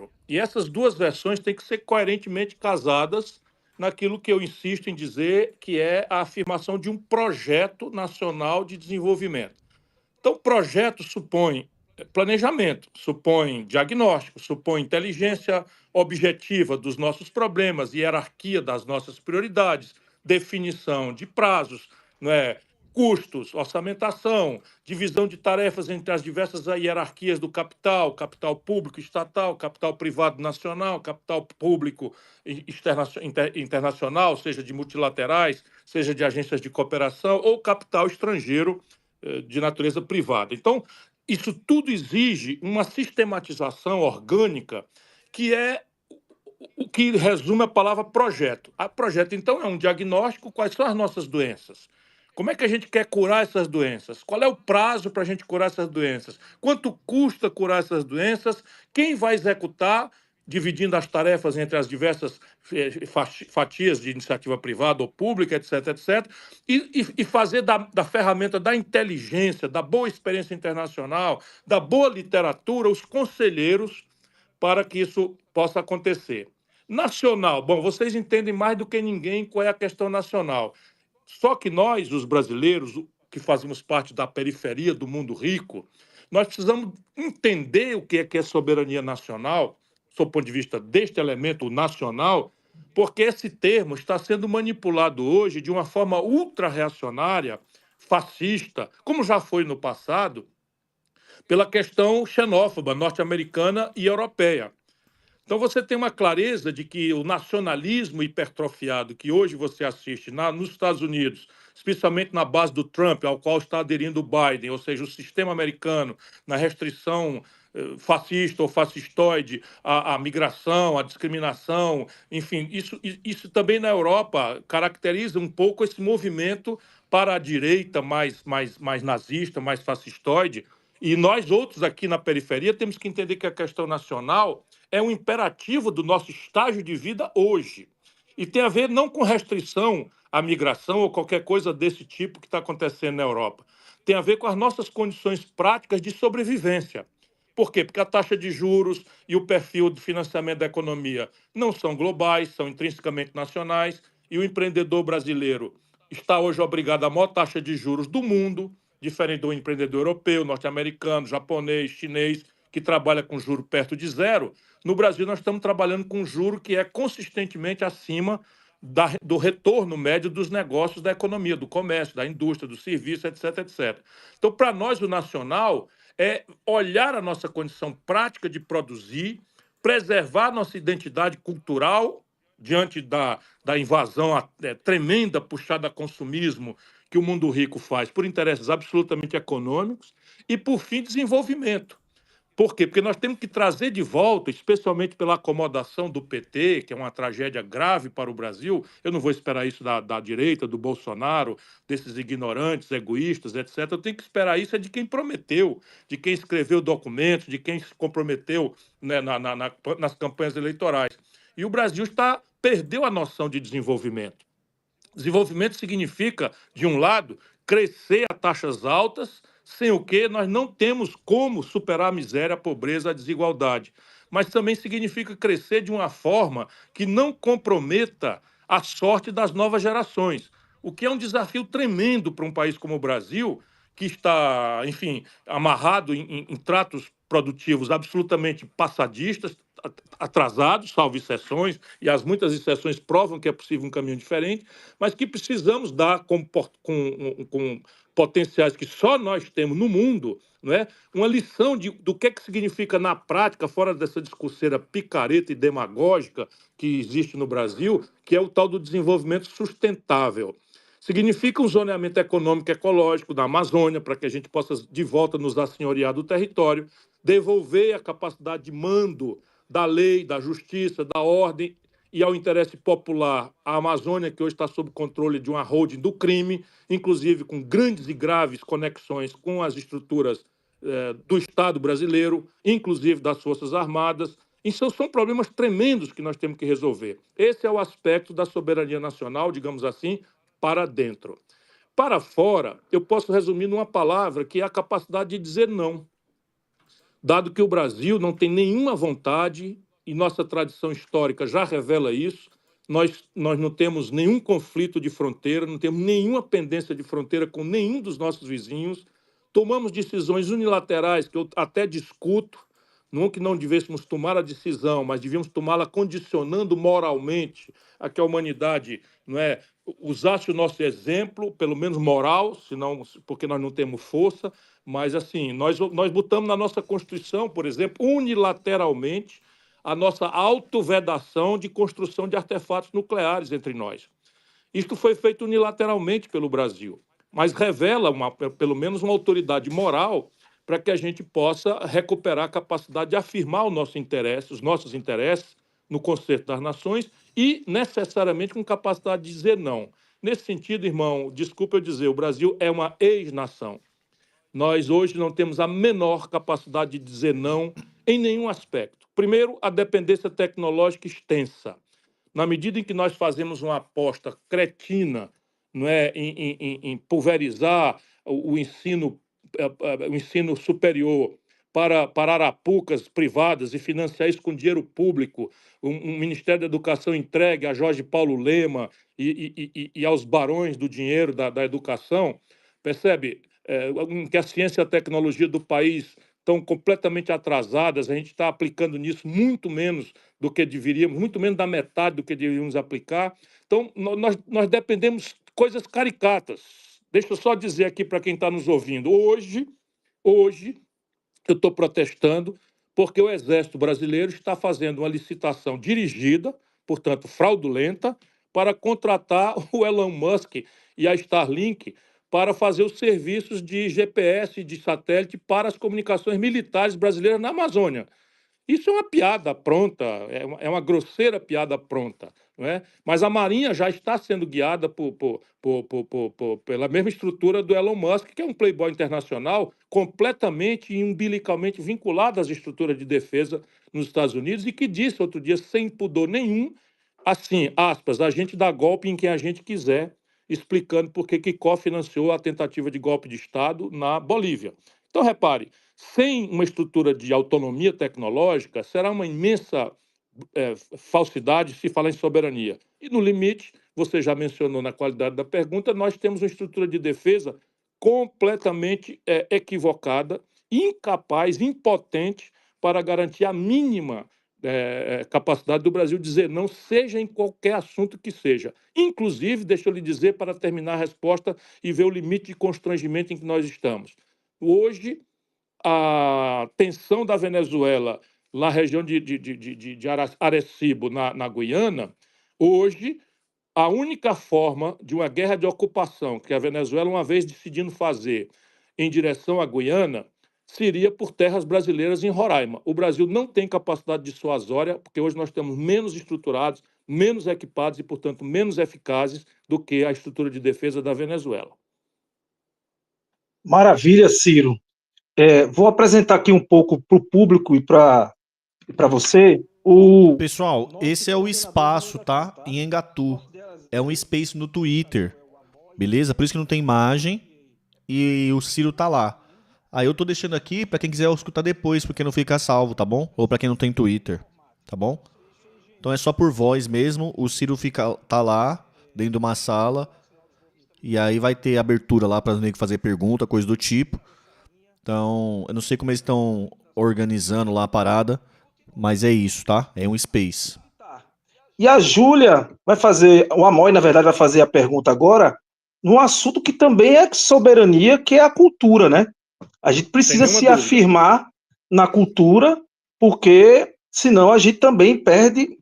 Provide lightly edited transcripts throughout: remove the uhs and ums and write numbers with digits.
dentro. E essas duas versões têm que ser coerentemente casadas naquilo que eu insisto em dizer, que é a afirmação de um projeto nacional de desenvolvimento. Então, projeto supõe planejamento, supõe diagnóstico, supõe inteligência objetiva dos nossos problemas, hierarquia das nossas prioridades, definição de prazos, não é? Custos, orçamentação, divisão de tarefas entre as diversas hierarquias do capital, capital público estatal, capital privado nacional, capital público internacional, seja de multilaterais, seja de agências de cooperação, ou capital estrangeiro de natureza privada. Então, isso tudo exige uma sistematização orgânica, que é o que resume a palavra projeto. A projeto, então, é um diagnóstico, quais são as nossas doenças. Como é que a gente quer curar essas doenças? Qual é o prazo para a gente curar essas doenças? Quanto custa curar essas doenças? Quem vai executar, dividindo as tarefas entre as diversas fatias de iniciativa privada ou pública, etc, etc, e fazer da ferramenta da inteligência, da boa experiência internacional, da boa literatura, os conselheiros para que isso possa acontecer. Nacional, bom, vocês entendem mais do que ninguém qual é a questão nacional. Só que nós, os brasileiros, que fazemos parte da periferia do mundo rico, nós precisamos entender o que é soberania nacional, sob o ponto de vista deste elemento nacional, porque esse termo está sendo manipulado hoje de uma forma ultra-reacionária, fascista, como já foi no passado, pela questão xenófoba norte-americana e europeia. Então você tem uma clareza de que o nacionalismo hipertrofiado que hoje você assiste nos Estados Unidos, especialmente na base do Trump, ao qual está aderindo o Biden, ou seja, o sistema americano na restrição fascista ou fascistoide à migração, à discriminação, enfim, isso também na Europa caracteriza um pouco esse movimento para a direita mais nazista, mais fascistoide, e nós outros aqui na periferia temos que entender que a questão nacional é um imperativo do nosso estágio de vida hoje. E tem a ver não com restrição à migração ou qualquer coisa desse tipo que está acontecendo na Europa. Tem a ver com as nossas condições práticas de sobrevivência. Por quê? Porque a taxa de juros e o perfil de financiamento da economia não são globais, são intrinsecamente nacionais, e o empreendedor brasileiro está hoje obrigado à maior taxa de juros do mundo, diferente do empreendedor europeu, norte-americano, japonês, chinês, que trabalha com juro perto de zero. No Brasil, nós estamos trabalhando com um juro que é consistentemente acima do retorno médio dos negócios da economia, do comércio, da indústria, do serviço, etc, etc. Então, para nós, o nacional é olhar a nossa condição prática de produzir, preservar nossa identidade cultural diante da invasão tremenda puxada a consumismo que o mundo rico faz por interesses absolutamente econômicos e, por fim, desenvolvimento. Por quê? Porque nós temos que trazer de volta, especialmente pela acomodação do PT, que é uma tragédia grave para o Brasil. Eu não vou esperar isso da direita, do Bolsonaro, desses ignorantes, egoístas, etc. Eu tenho que esperar isso de quem prometeu, de quem escreveu documentos, de quem se comprometeu, né, nas campanhas eleitorais. E o Brasil perdeu a noção de desenvolvimento. Desenvolvimento significa, de um lado, crescer a taxas altas, sem o que nós não temos como superar a miséria, a pobreza, a desigualdade. Mas também significa crescer de uma forma que não comprometa a sorte das novas gerações, o que é um desafio tremendo para um país como o Brasil, que está, enfim, amarrado em tratos produtivos absolutamente passadistas, atrasados, salvo exceções, e as muitas exceções provam que é possível um caminho diferente, mas que precisamos dar com potenciais que só nós temos no mundo, não é? Uma lição do que significa na prática, fora dessa discurseira picareta e demagógica que existe no Brasil, que é o tal do desenvolvimento sustentável. Significa um zoneamento econômico ecológico da Amazônia, para que a gente possa, de volta, nos assenhorear do território, devolver a capacidade de mando da lei, da justiça, da ordem e ao interesse popular a Amazônia, que hoje está sob controle de uma holding do crime, inclusive com grandes e graves conexões com as estruturas do Estado brasileiro, inclusive das Forças Armadas. Então, são problemas tremendos que nós temos que resolver. Esse é o aspecto da soberania nacional, digamos assim, para dentro. Para fora, eu posso resumir numa palavra, que é a capacidade de dizer não. Dado que o Brasil não tem nenhuma vontade e nossa tradição histórica já revela isso. Nós não temos nenhum conflito de fronteira, não temos nenhuma pendência de fronteira com nenhum dos nossos vizinhos. Tomamos decisões unilaterais que eu até discuto, não que não devêssemos tomar a decisão, mas devíamos tomá-la condicionando moralmente a que a humanidade, não é, usasse o nosso exemplo, pelo menos moral, senão, porque nós não temos força, mas assim, nós botamos na nossa Constituição, por exemplo, unilateralmente, a nossa autovedação de construção de artefatos nucleares entre nós. Isto foi feito unilateralmente pelo Brasil, mas revela pelo menos uma autoridade moral para que a gente possa recuperar a capacidade de afirmar o nosso interesse, os nossos interesses no concerto das nações e necessariamente com capacidade de dizer não. Nesse sentido, irmão, desculpa eu dizer, o Brasil é uma ex-nação. Nós hoje não temos a menor capacidade de dizer não em nenhum aspecto. Primeiro, a dependência tecnológica extensa. Na medida em que nós fazemos uma aposta cretina, não é, em pulverizar o ensino superior para arapucas privadas e financiar isso com dinheiro público, um Ministério da Educação entregue a Jorge Paulo Lema e aos barões do dinheiro da educação, percebe? Em que a ciência e a tecnologia do país estão completamente atrasadas, a gente está aplicando nisso muito menos do que deveríamos, muito menos da metade do que deveríamos aplicar. Então, nós dependemos de coisas caricatas. Deixa eu só dizer aqui para quem está nos ouvindo. Hoje, eu estou protestando porque o Exército Brasileiro está fazendo uma licitação dirigida, portanto, fraudulenta, para contratar o Elon Musk e a Starlink para fazer os serviços de GPS e de satélite para as comunicações militares brasileiras na Amazônia. Isso é uma piada pronta, é uma grosseira piada pronta, não é? Mas a Marinha já está sendo guiada pela mesma estrutura do Elon Musk, que é um playboy internacional completamente e umbilicalmente vinculado às estruturas de defesa nos Estados Unidos e que disse outro dia, sem pudor nenhum, assim, aspas, a gente dá golpe em quem a gente quiser, explicando por que Kikó financiou a tentativa de golpe de Estado na Bolívia. Então, repare, sem uma estrutura de autonomia tecnológica, será uma imensa falsidade se falar em soberania. E, no limite, você já mencionou na qualidade da pergunta, nós temos uma estrutura de defesa completamente equivocada, incapaz, impotente para garantir a mínima capacidade do Brasil dizer não, seja em qualquer assunto que seja. Inclusive, deixa eu lhe dizer, para terminar a resposta e ver o limite de constrangimento em que nós estamos. Hoje, a tensão da Venezuela na região de Arecibo, na Guiana, hoje, a única forma de uma guerra de ocupação que a Venezuela, uma vez decidindo fazer em direção à Guiana, seria por terras brasileiras em Roraima. O Brasil não tem capacidade dissuasória, porque hoje nós estamos menos estruturados, menos equipados e, portanto, menos eficazes do que a estrutura de defesa da Venezuela. Maravilha, Ciro. Vou apresentar aqui um pouco para o público e para você. Pessoal, esse é o espaço, tá? Em Engatu. É um space no Twitter. Beleza? Por isso que não tem imagem e o Ciro tá lá. Aí eu tô deixando aqui pra quem quiser escutar depois, porque não fica salvo, tá bom? Ou pra quem não tem Twitter, tá bom? Então é só por voz mesmo, o Ciro tá lá, dentro de uma sala, e aí vai ter abertura lá pra nego fazer pergunta, coisa do tipo. Então, eu não sei como eles estão organizando lá a parada, mas é isso, tá? É um space. E a Júlia vai fazer, o Amói, na verdade, vai fazer a pergunta agora, num assunto que também é soberania, que é a cultura, né? A gente precisa se afirmar na cultura, porque senão a gente também perde,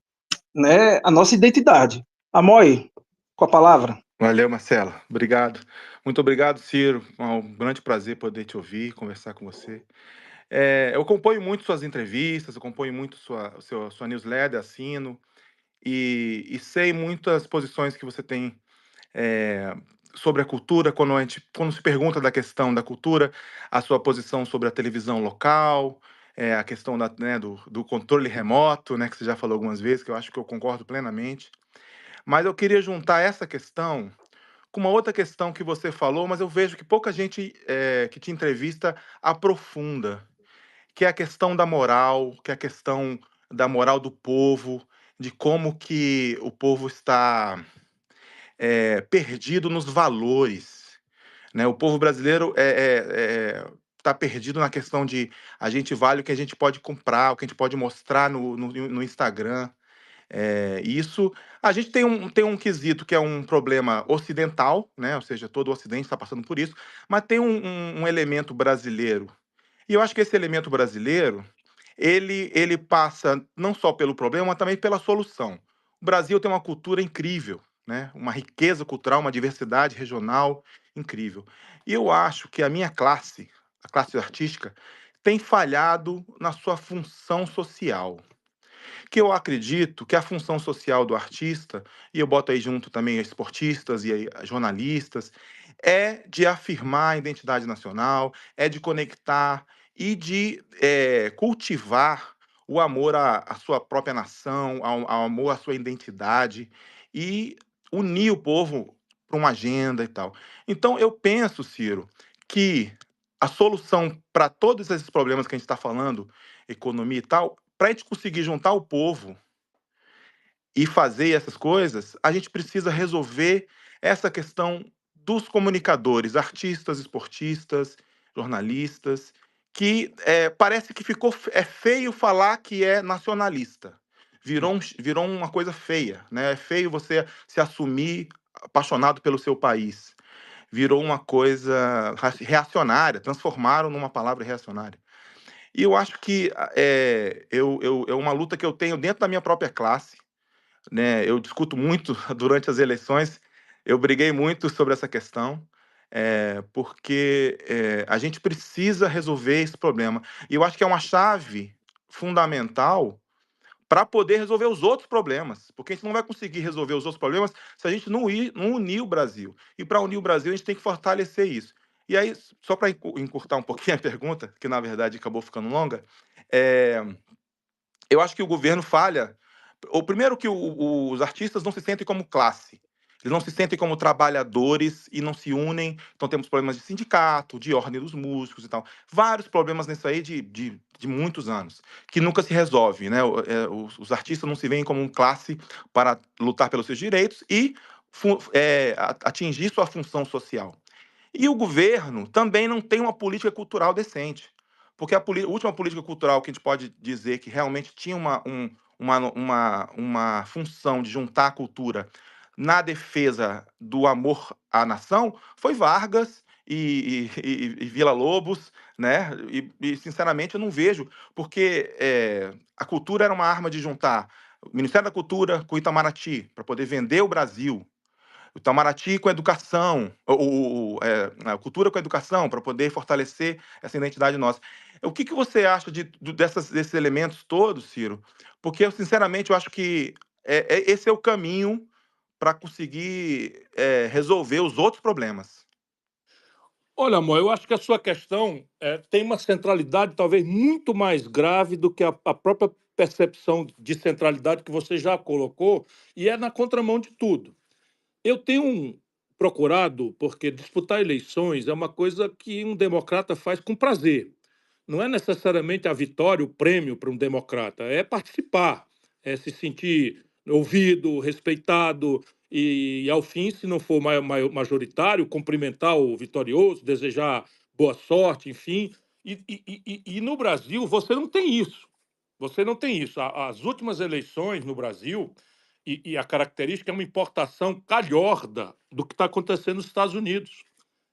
né, a nossa identidade. Amói, com a palavra. Valeu, Marcelo. Obrigado. Muito obrigado, Ciro. É um grande prazer poder te ouvir, conversar com você. Eu acompanho muito suas entrevistas, acompanho muito sua newsletter, assino, e sei muitas posições que você tem sobre a cultura, quando se pergunta da questão da cultura, a sua posição sobre a televisão local, a questão do controle remoto, né, que você já falou algumas vezes, que eu acho que eu concordo plenamente. Mas eu queria juntar essa questão com uma outra questão que você falou, mas eu vejo que pouca gente que te entrevista aprofunda, que é a questão da moral, que é a questão da moral do povo, de como que o povo está perdido nos valores, né? O povo brasileiro está perdido na questão de a gente vale o que a gente pode comprar, o que a gente pode mostrar no Instagram. E isso, a gente tem um quesito que é um problema ocidental, né? Ou seja, todo o Ocidente está passando por isso, mas tem um elemento brasileiro. E eu acho que esse elemento brasileiro, ele passa não só pelo problema, mas também pela solução. O Brasil tem uma cultura incrível, né? Uma riqueza cultural, uma diversidade regional incrível. E eu acho que a minha classe, a classe artística, tem falhado na sua função social. Que eu acredito que a função social do artista, e eu boto aí junto também esportistas e aí jornalistas, é de afirmar a identidade nacional, é de conectar e de cultivar o amor à sua própria nação, ao amor à sua identidade e unir o povo para uma agenda e tal. Então, eu penso, Ciro, que a solução para todos esses problemas que a gente está falando, economia e tal, para a gente conseguir juntar o povo e fazer essas coisas, a gente precisa resolver essa questão dos comunicadores, artistas, esportistas, jornalistas, que parece que ficou feio falar que é nacionalista. Virou uma coisa feia, né? É feio você se assumir apaixonado pelo seu país. Virou uma coisa reacionária, transformaram numa palavra reacionária. E eu acho que é uma luta que eu tenho dentro da minha própria classe, né? Eu discuto muito durante as eleições, eu briguei muito sobre essa questão, porque a gente precisa resolver esse problema. E eu acho que é uma chave fundamental para poder resolver os outros problemas, porque a gente não vai conseguir resolver os outros problemas se a gente não unir o Brasil. E para unir o Brasil, a gente tem que fortalecer isso. E aí, só para encurtar um pouquinho a pergunta, que na verdade acabou ficando longa, é, eu acho que o governo falha. O primeiro que os artistas não se sentem como classe. Eles não se sentem como trabalhadores e não se unem. Então temos problemas de sindicato, de ordem dos músicos e tal. Vários problemas nisso aí de muitos anos, que nunca se resolve, né? Os artistas não se veem como classe para lutar pelos seus direitos e atingir sua função social. E o governo também não tem uma política cultural decente. Porque a última política cultural que a gente pode dizer que realmente tinha uma função de juntar a cultura na defesa do amor à nação foi Vargas e Villa-Lobos, né? Sinceramente, eu não vejo, porque a cultura era uma arma de juntar o Ministério da Cultura com o Itamaraty, para poder vender o Brasil, o Itamaraty com a educação, a cultura com a educação, para poder fortalecer essa identidade nossa. O que você acha desses elementos todos, Ciro? Porque, eu, sinceramente, eu acho que esse é o caminho para conseguir resolver os outros problemas. Olha, amor, eu acho que a sua questão tem uma centralidade talvez muito mais grave do que a própria percepção de centralidade que você já colocou, e é na contramão de tudo. Eu tenho procurado, porque disputar eleições é uma coisa que um democrata faz com prazer. Não é necessariamente a vitória, o prêmio para um democrata, é participar, é se sentir ouvido, respeitado e, ao fim, se não for majoritário, cumprimentar o vitorioso, desejar boa sorte, enfim. E no Brasil você não tem isso. Você não tem isso. As últimas eleições no Brasil, e a característica é uma importação calhorda do que está acontecendo nos Estados Unidos.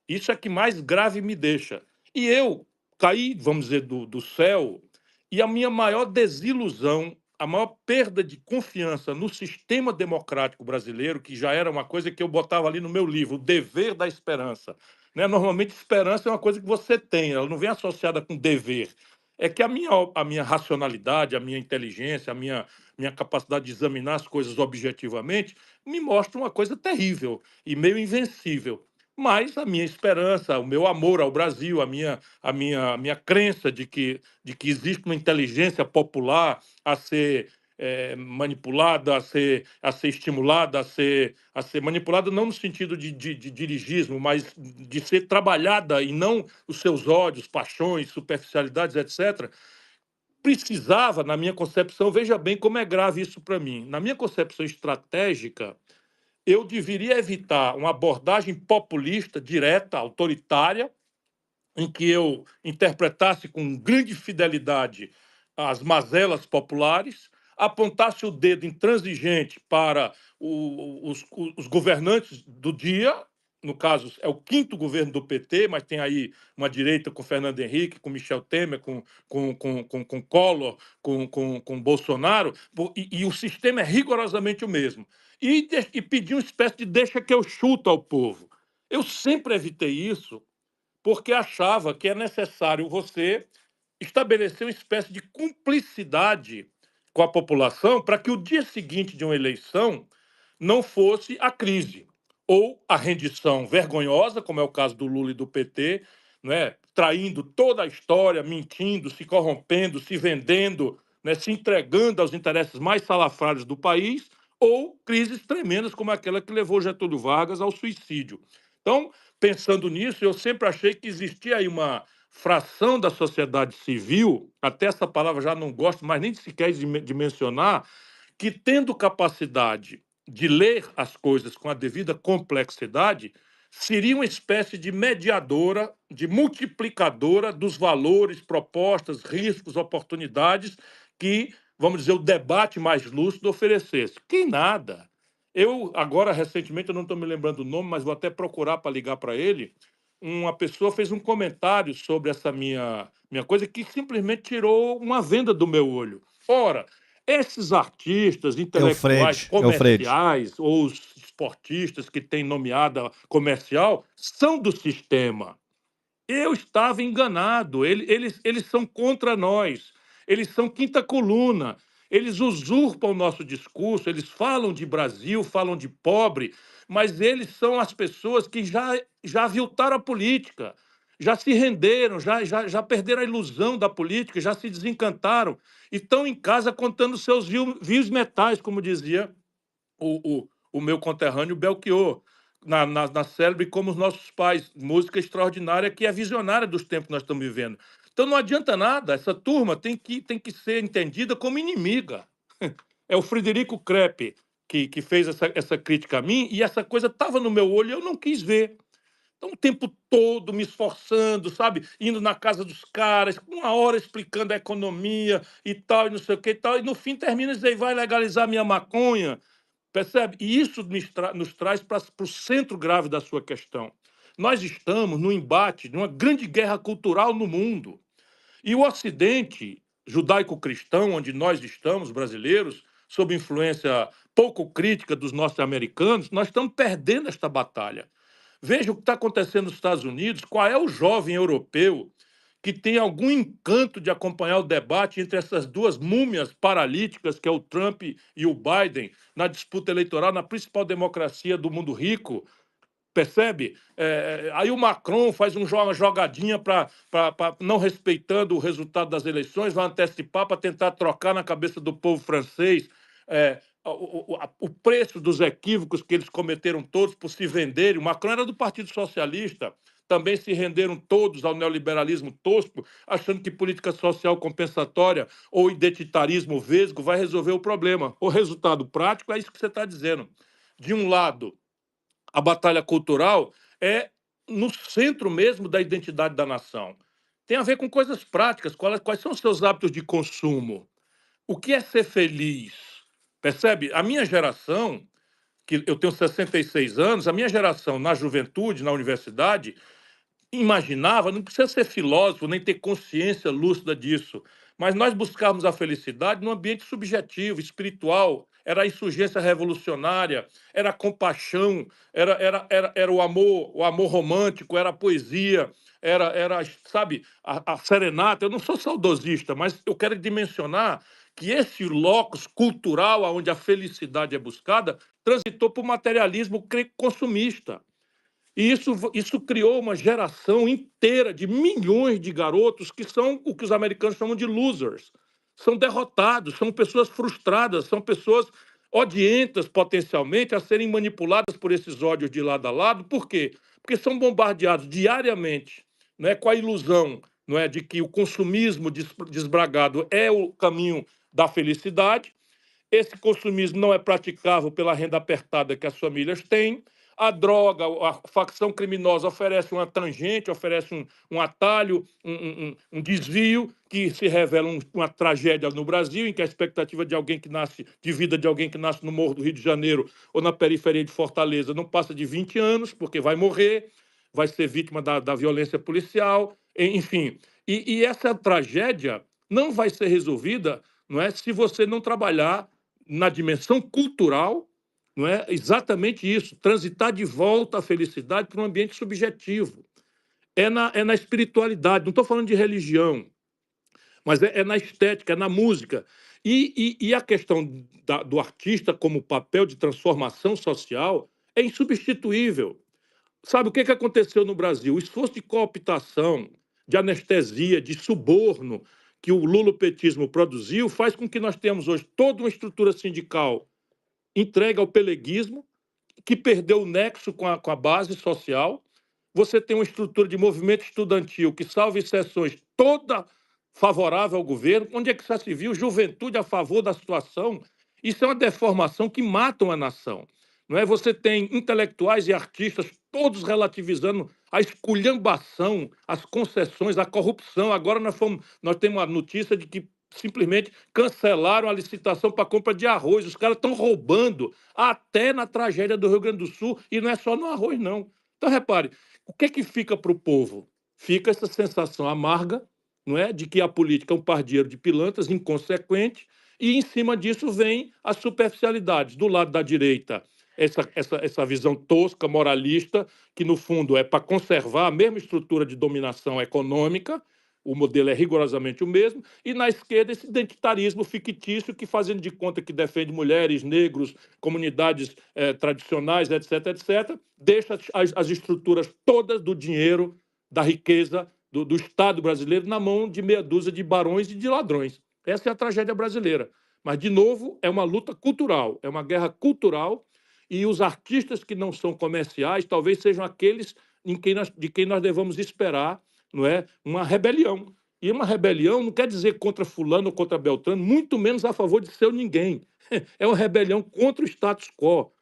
Isso é que mais grave me deixa. E eu caí, vamos dizer, do céu, e a minha maior desilusão, a maior perda de confiança no sistema democrático brasileiro, que já era uma coisa que eu botava ali no meu livro, O Dever da Esperança. Né? Normalmente, esperança é uma coisa que você tem, ela não vem associada com dever. É que a minha racionalidade, a minha inteligência, a minha capacidade de examinar as coisas objetivamente me mostra uma coisa terrível e meio invencível. Mas a minha esperança, o meu amor ao Brasil, a minha crença de que existe uma inteligência popular a ser manipulada, a ser estimulada, a ser manipulada não no sentido de dirigismo, mas de ser trabalhada e não os seus ódios, paixões, superficialidades, etc., precisava, na minha concepção, veja bem como é grave isso para mim, na minha concepção estratégica, eu deveria evitar uma abordagem populista, direta, autoritária, em que eu interpretasse com grande fidelidade as mazelas populares, apontasse o dedo intransigente para os governantes do dia, no caso, é o quinto governo do PT, mas tem aí uma direita com Fernando Henrique, com Michel Temer, com Collor, com Bolsonaro, e o sistema é rigorosamente o mesmo. E pedir uma espécie de deixa que eu chuto ao povo. Eu sempre evitei isso, porque achava que é necessário você estabelecer uma espécie de cumplicidade com a população para que o dia seguinte de uma eleição não fosse a crise ou a rendição vergonhosa, como é o caso do Lula e do PT, né, traindo toda a história, mentindo, se corrompendo, se vendendo, né, se entregando aos interesses mais salafrários do país, ou crises tremendas como aquela que levou Getúlio Vargas ao suicídio. Então, pensando nisso, eu sempre achei que existia aí uma fração da sociedade civil, até essa palavra já não gosto mais nem sequer de mencionar, que tendo capacidade de ler as coisas com a devida complexidade, seria uma espécie de mediadora, de multiplicadora dos valores, propostas, riscos, oportunidades que, vamos dizer, o debate mais lúcido oferecesse. Que nada. Eu, agora, recentemente, eu não estou me lembrando o nome, mas vou até procurar para ligar para ele. Uma pessoa fez um comentário sobre essa minha coisa que simplesmente tirou uma venda do meu olho. Ora, esses artistas, intelectuais, É o Fred. comerciais, ou os esportistas que têm nomeada comercial, são do sistema. Eu estava enganado. Eles são contra nós. Eles são quinta coluna. Eles usurpam o nosso discurso. Eles falam de Brasil, falam de pobre, mas eles são as pessoas que já aviltaram a política, já se renderam, já perderam a ilusão da política, já se desencantaram e estão em casa contando seus vios metais, como dizia o meu conterrâneo Belchior, na célebre Como os Nossos Pais, música extraordinária que é visionária dos tempos que nós estamos vivendo. Então não adianta nada, essa turma tem que ser entendida como inimiga. É o Frederico Krepp que fez essa crítica a mim, e essa coisa estava no meu olho e eu não quis ver. Então, o tempo todo me esforçando, sabe? Indo na casa dos caras, uma hora explicando a economia e tal, e não sei o que e tal, e no fim termina e diz, vai legalizar minha maconha. Percebe? E isso nos traz para o centro grave da sua questão. Nós estamos no embate de uma grande guerra cultural no mundo. E o Ocidente judaico-cristão, onde nós estamos, brasileiros, sob influência pouco crítica dos norte-americanos, nós estamos perdendo esta batalha. Veja o que está acontecendo nos Estados Unidos, qual é o jovem europeu que tem algum encanto de acompanhar o debate entre essas duas múmias paralíticas, que é o Trump e o Biden, na disputa eleitoral, na principal democracia do mundo rico. Percebe? Aí o Macron faz uma jogadinha para não respeitando o resultado das eleições, vai antecipar para tentar trocar na cabeça do povo francês o preço dos equívocos que eles cometeram todos por se venderem. O Macron era do Partido Socialista, também se renderam todos ao neoliberalismo tosco, achando que política social compensatória ou identitarismo vesgo vai resolver o problema. O resultado prático é isso que você está dizendo. De um lado, a batalha cultural é no centro mesmo da identidade da nação. Tem a ver com coisas práticas. Quais são os seus hábitos de consumo? O que é ser feliz? Percebe? A minha geração, que eu tenho 66 anos, a minha geração na juventude, na universidade, imaginava, não precisa ser filósofo, nem ter consciência lúcida disso, mas nós buscávamos a felicidade num ambiente subjetivo, espiritual, era a insurgência revolucionária, era a compaixão, era o amor romântico, era a poesia, era sabe, a serenata. Eu não sou saudosista, mas eu quero dimensionar que esse locus cultural onde a felicidade é buscada transitou para o materialismo consumista. E isso criou uma geração inteira de milhões de garotos que são o que os americanos chamam de losers. São derrotados, são pessoas frustradas, são pessoas odientas potencialmente a serem manipuladas por esses ódios de lado a lado. Por quê? Porque são bombardeados diariamente, né, com a ilusão não é, de que o consumismo desbragado é o caminho da felicidade. Esse consumismo não é praticável pela renda apertada que as famílias têm. A droga, a facção criminosa oferece uma tangente, oferece um atalho, um desvio que se revela uma tragédia no Brasil, em que a expectativa de alguém que nasce, de vida de alguém que nasce no Morro do Rio de Janeiro ou na periferia de Fortaleza não passa de 20 anos, porque vai morrer, vai ser vítima da violência policial, enfim. E essa tragédia não vai ser resolvida, não é, se você não trabalhar na dimensão cultural, não é exatamente isso, transitar de volta à felicidade para um ambiente subjetivo. É na espiritualidade, não estou falando de religião, mas é na estética, é na música. E a questão do artista como papel de transformação social é insubstituível. Sabe o que aconteceu no Brasil? O esforço de cooptação, de anestesia, de suborno que o lulopetismo produziu faz com que nós tenhamos hoje toda uma estrutura sindical entregue ao peleguismo, que perdeu o nexo com a base social. Você tem uma estrutura de movimento estudantil que, salvo exceções, toda favorável ao governo. Onde é que já se viu juventude a favor da situação? Isso é uma deformação que mata uma nação. Não é? Você tem intelectuais e artistas todos relativizando a esculhambação, as concessões, a corrupção. Agora nós temos a notícia de que simplesmente cancelaram a licitação para a compra de arroz. Os caras estão roubando até na tragédia do Rio Grande do Sul, e não é só no arroz, não. Então, repare, o que fica para o povo? Fica essa sensação amarga, não é, de que a política é um pardieiro de pilantras, inconsequente, e em cima disso vem as superficialidades. Do lado da direita, essa visão tosca, moralista, que no fundo é para conservar a mesma estrutura de dominação econômica, o modelo é rigorosamente o mesmo, e na esquerda esse identitarismo fictício que, fazendo de conta que defende mulheres, negros, comunidades tradicionais, etc., etc., deixa as estruturas todas do dinheiro, da riqueza, do Estado brasileiro na mão de meia dúzia de barões e de ladrões. Essa é a tragédia brasileira. Mas, de novo, é uma luta cultural, é uma guerra cultural, e os artistas que não são comerciais talvez sejam aqueles de quem nós devamos esperar, não é, uma rebelião. E uma rebelião não quer dizer contra fulano ou contra Beltrano, muito menos a favor de seu ninguém. É uma rebelião contra o status quo.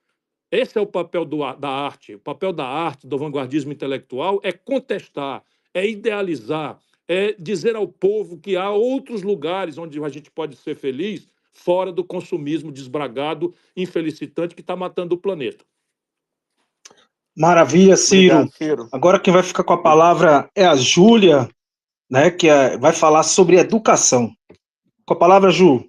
Esse é o papel da arte. O papel da arte, do vanguardismo intelectual, é contestar, é idealizar, é dizer ao povo que há outros lugares onde a gente pode ser feliz, fora do consumismo desbragado, infelicitante, que está matando o planeta. Maravilha, Ciro. Obrigado, Ciro. Agora quem vai ficar com a palavra é a Júlia, né, que vai falar sobre educação. Com a palavra, Ju.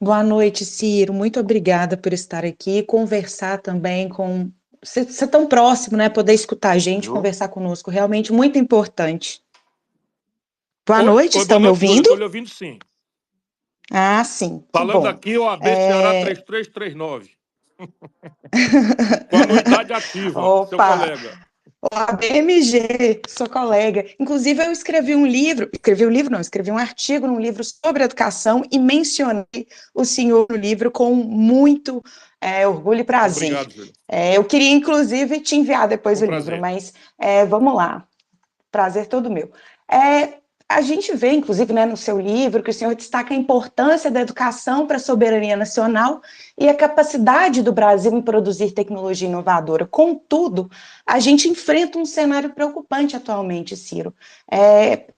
Boa noite, Ciro. Muito obrigada por estar aqui e conversar também com... Ser tão próximo, né? Poder escutar a gente, conversar conosco. Realmente muito importante. Boa noite, estão me ouvindo? Estou lhe ouvindo, sim. Ah, sim. Falando aqui, o AB Ceará 3339. Com a anuidade ativa, Opa. seu colega. O ABMG, sou colega. Inclusive, eu escrevi um artigo num livro sobre educação e mencionei o senhor no livro com muito orgulho e prazer. Obrigado, Júlio. Eu queria, inclusive, te enviar depois o prazer. livro, mas vamos lá. Prazer todo meu. A gente vê, inclusive, né, no seu livro, que o senhor destaca a importância da educação para a soberania nacional e a capacidade do Brasil em produzir tecnologia inovadora. Contudo, a gente enfrenta um cenário preocupante atualmente, Ciro.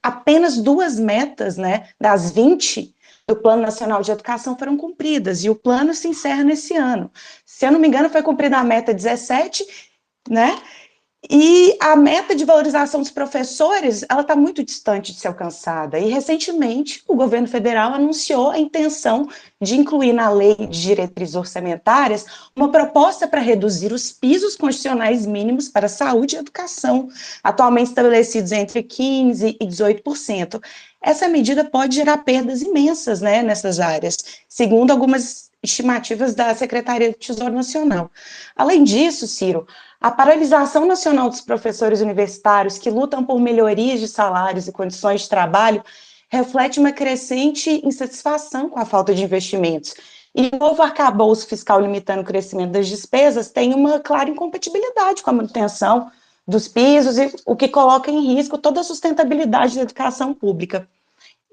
Apenas 2 metas, né, das 20 do Plano Nacional de Educação foram cumpridas, e o plano se encerra nesse ano. Se eu não me engano, foi cumprida a meta 17, né? E a meta de valorização dos professores, ela está muito distante de ser alcançada. E, recentemente, o governo federal anunciou a intenção de incluir na lei de diretrizes orçamentárias uma proposta para reduzir os pisos constitucionais mínimos para saúde e educação, atualmente estabelecidos entre 15% e 18%. Essa medida pode gerar perdas imensas, né, nessas áreas, segundo algumas estimativas da Secretaria do Tesouro Nacional. Além disso, Ciro, a paralisação nacional dos professores universitários que lutam por melhorias de salários e condições de trabalho reflete uma crescente insatisfação com a falta de investimentos. E o novo arcabouço fiscal limitando o crescimento das despesas tem uma clara incompatibilidade com a manutenção dos pisos, e o que coloca em risco toda a sustentabilidade da educação pública.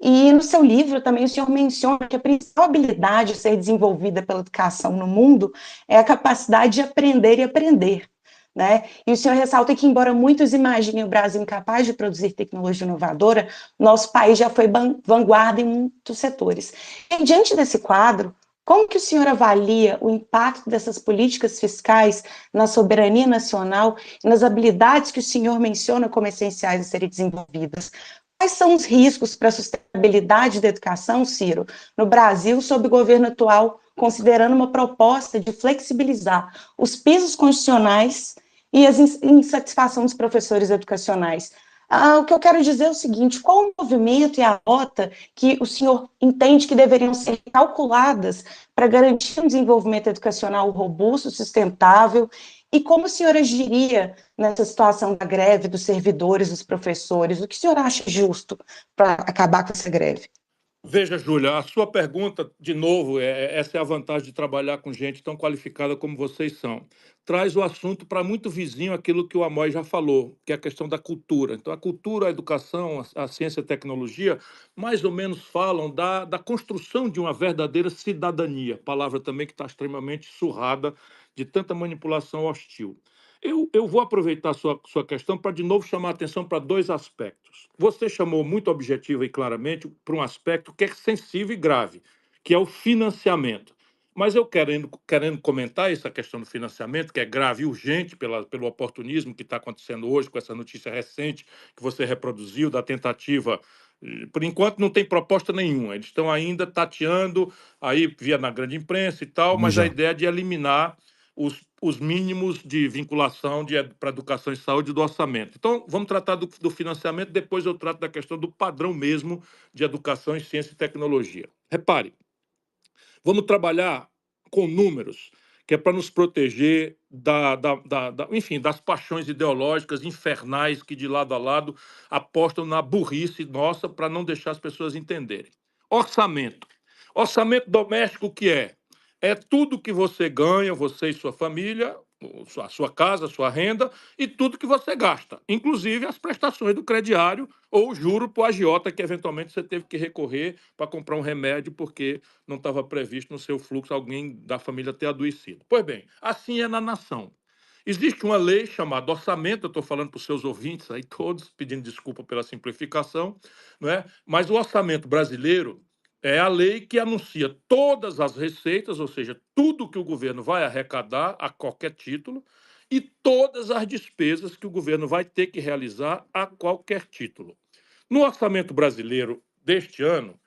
E no seu livro também o senhor menciona que a principal habilidade a ser desenvolvida pela educação no mundo é a capacidade de aprender e aprender, né? E o senhor ressalta que, embora muitos imaginem o Brasil incapaz de produzir tecnologia inovadora, nosso país já foi vanguarda em muitos setores. E diante desse quadro, como que o senhor avalia o impacto dessas políticas fiscais na soberania nacional e nas habilidades que o senhor menciona como essenciais a serem desenvolvidas? Quais são os riscos para a sustentabilidade da educação, Ciro, no Brasil, sob o governo atual, considerando uma proposta de flexibilizar os pisos constitucionais e a insatisfação dos professores educacionais? O que eu quero dizer é o seguinte: qual o movimento e a rota que o senhor entende que deveriam ser calculadas para garantir um desenvolvimento educacional robusto, sustentável, e como o senhor agiria nessa situação da greve dos servidores, dos professores? O que o senhor acha justo para acabar com essa greve? Veja, Júlia, a sua pergunta, de novo, essa é a vantagem de trabalhar com gente tão qualificada como vocês são. Traz o assunto para muito vizinho aquilo que o Amós já falou, que é a questão da cultura. Então, a cultura, a educação, a ciência e a tecnologia, mais ou menos falam da construção de uma verdadeira cidadania, palavra também que está extremamente surrada de tanta manipulação hostil. Eu vou aproveitar a sua questão para, de novo, chamar a atenção para dois aspectos. Você chamou muito objetiva e claramente para um aspecto que é sensível e grave, que é o financiamento. Mas eu querendo comentar essa questão do financiamento, que é grave e urgente pelo oportunismo que está acontecendo hoje, com essa notícia recente que você reproduziu, da tentativa. Por enquanto, não tem proposta nenhuma. Eles estão ainda tateando, aí via na grande imprensa e tal, Vamos mas a já. ideia é de eliminar os mínimos de vinculação para educação e saúde do orçamento. Então, vamos tratar do financiamento, depois eu trato da questão do padrão mesmo de educação em ciência e tecnologia. Repare, vamos trabalhar com números, que é para nos proteger enfim, das paixões ideológicas infernais que, de lado a lado, apostam na burrice nossa para não deixar as pessoas entenderem. Orçamento. Orçamento doméstico, o que é? É tudo que você ganha, você e sua família, a sua casa, a sua renda, e tudo que você gasta, inclusive as prestações do crediário ou o juro para o agiota que eventualmente você teve que recorrer para comprar um remédio porque não estava previsto no seu fluxo alguém da família ter adoecido. Pois bem, assim é na nação. Existe uma lei chamada orçamento, eu estou falando para os seus ouvintes aí todos, pedindo desculpa pela simplificação, não é? Mas o orçamento brasileiro é a lei que anuncia todas as receitas, ou seja, tudo que o governo vai arrecadar a qualquer título, e todas as despesas que o governo vai ter que realizar a qualquer título. No orçamento brasileiro deste ano,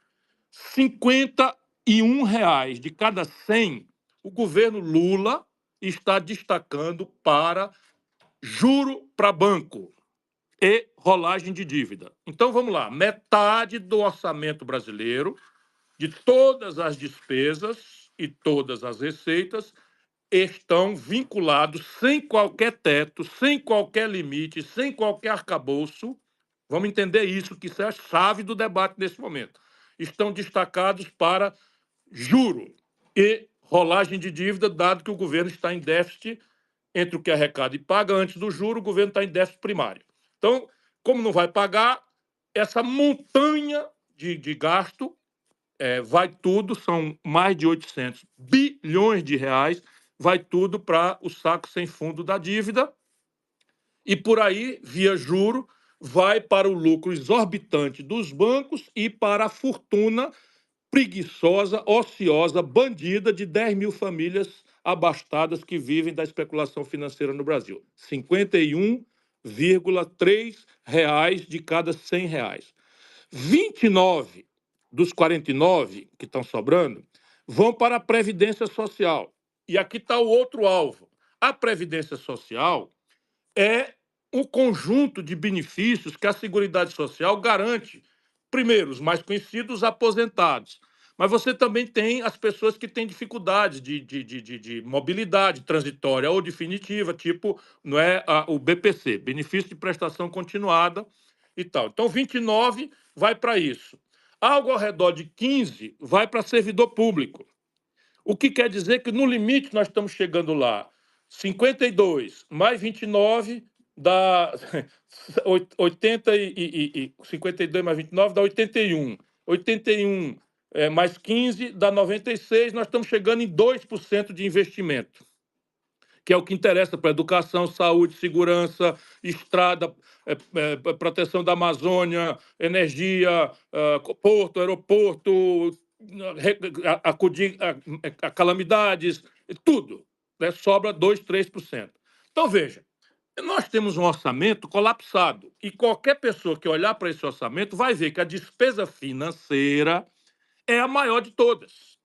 R$ 51 de cada 100, o governo Lula está destacando para juro para banco e rolagem de dívida. Então vamos lá, metade do orçamento brasileiro, de todas as despesas e todas as receitas, estão vinculados sem qualquer teto, sem qualquer limite, sem qualquer arcabouço. Vamos entender isso, que isso é a chave do debate nesse momento. Estão destacados para juro e rolagem de dívida, dado que o governo está em déficit entre o que arrecada e paga. Antes do juro, o governo está em déficit primário. Então, como não vai pagar, essa montanha de gasto vai tudo, são mais de 800 bilhões de reais, vai tudo para o saco sem fundo da dívida, e por aí, via juro, vai para o lucro exorbitante dos bancos e para a fortuna preguiçosa, ociosa, bandida de 10 mil famílias abastadas que vivem da especulação financeira no Brasil. R$ 51,3 de cada R$ 100. 29 dos 49 que estão sobrando vão para a Previdência Social. E aqui está o outro alvo. A Previdência Social é um conjunto de benefícios que a Seguridade Social garante. Primeiro, os mais conhecidos, aposentados. Mas você também tem as pessoas que têm dificuldades de mobilidade transitória ou definitiva, tipo não é, o BPC, Benefício de Prestação Continuada e tal. Então, 29 vai para isso. Algo ao redor de 15 vai para servidor público. O que quer dizer que, no limite, nós estamos chegando lá. 52 mais 29 dá 52 mais 29 dá 81. 81 mais 15 dá 96. Nós estamos chegando em 2% de investimento, que é o que interessa para educação, saúde, segurança, estrada, proteção da Amazônia, energia, porto, aeroporto, acudir a calamidades, tudo, né? Sobra 2, 3%. Então, veja, nós temos um orçamento colapsado e qualquer pessoa que olhar para esse orçamento vai ver que a despesa financeira é a maior de todas.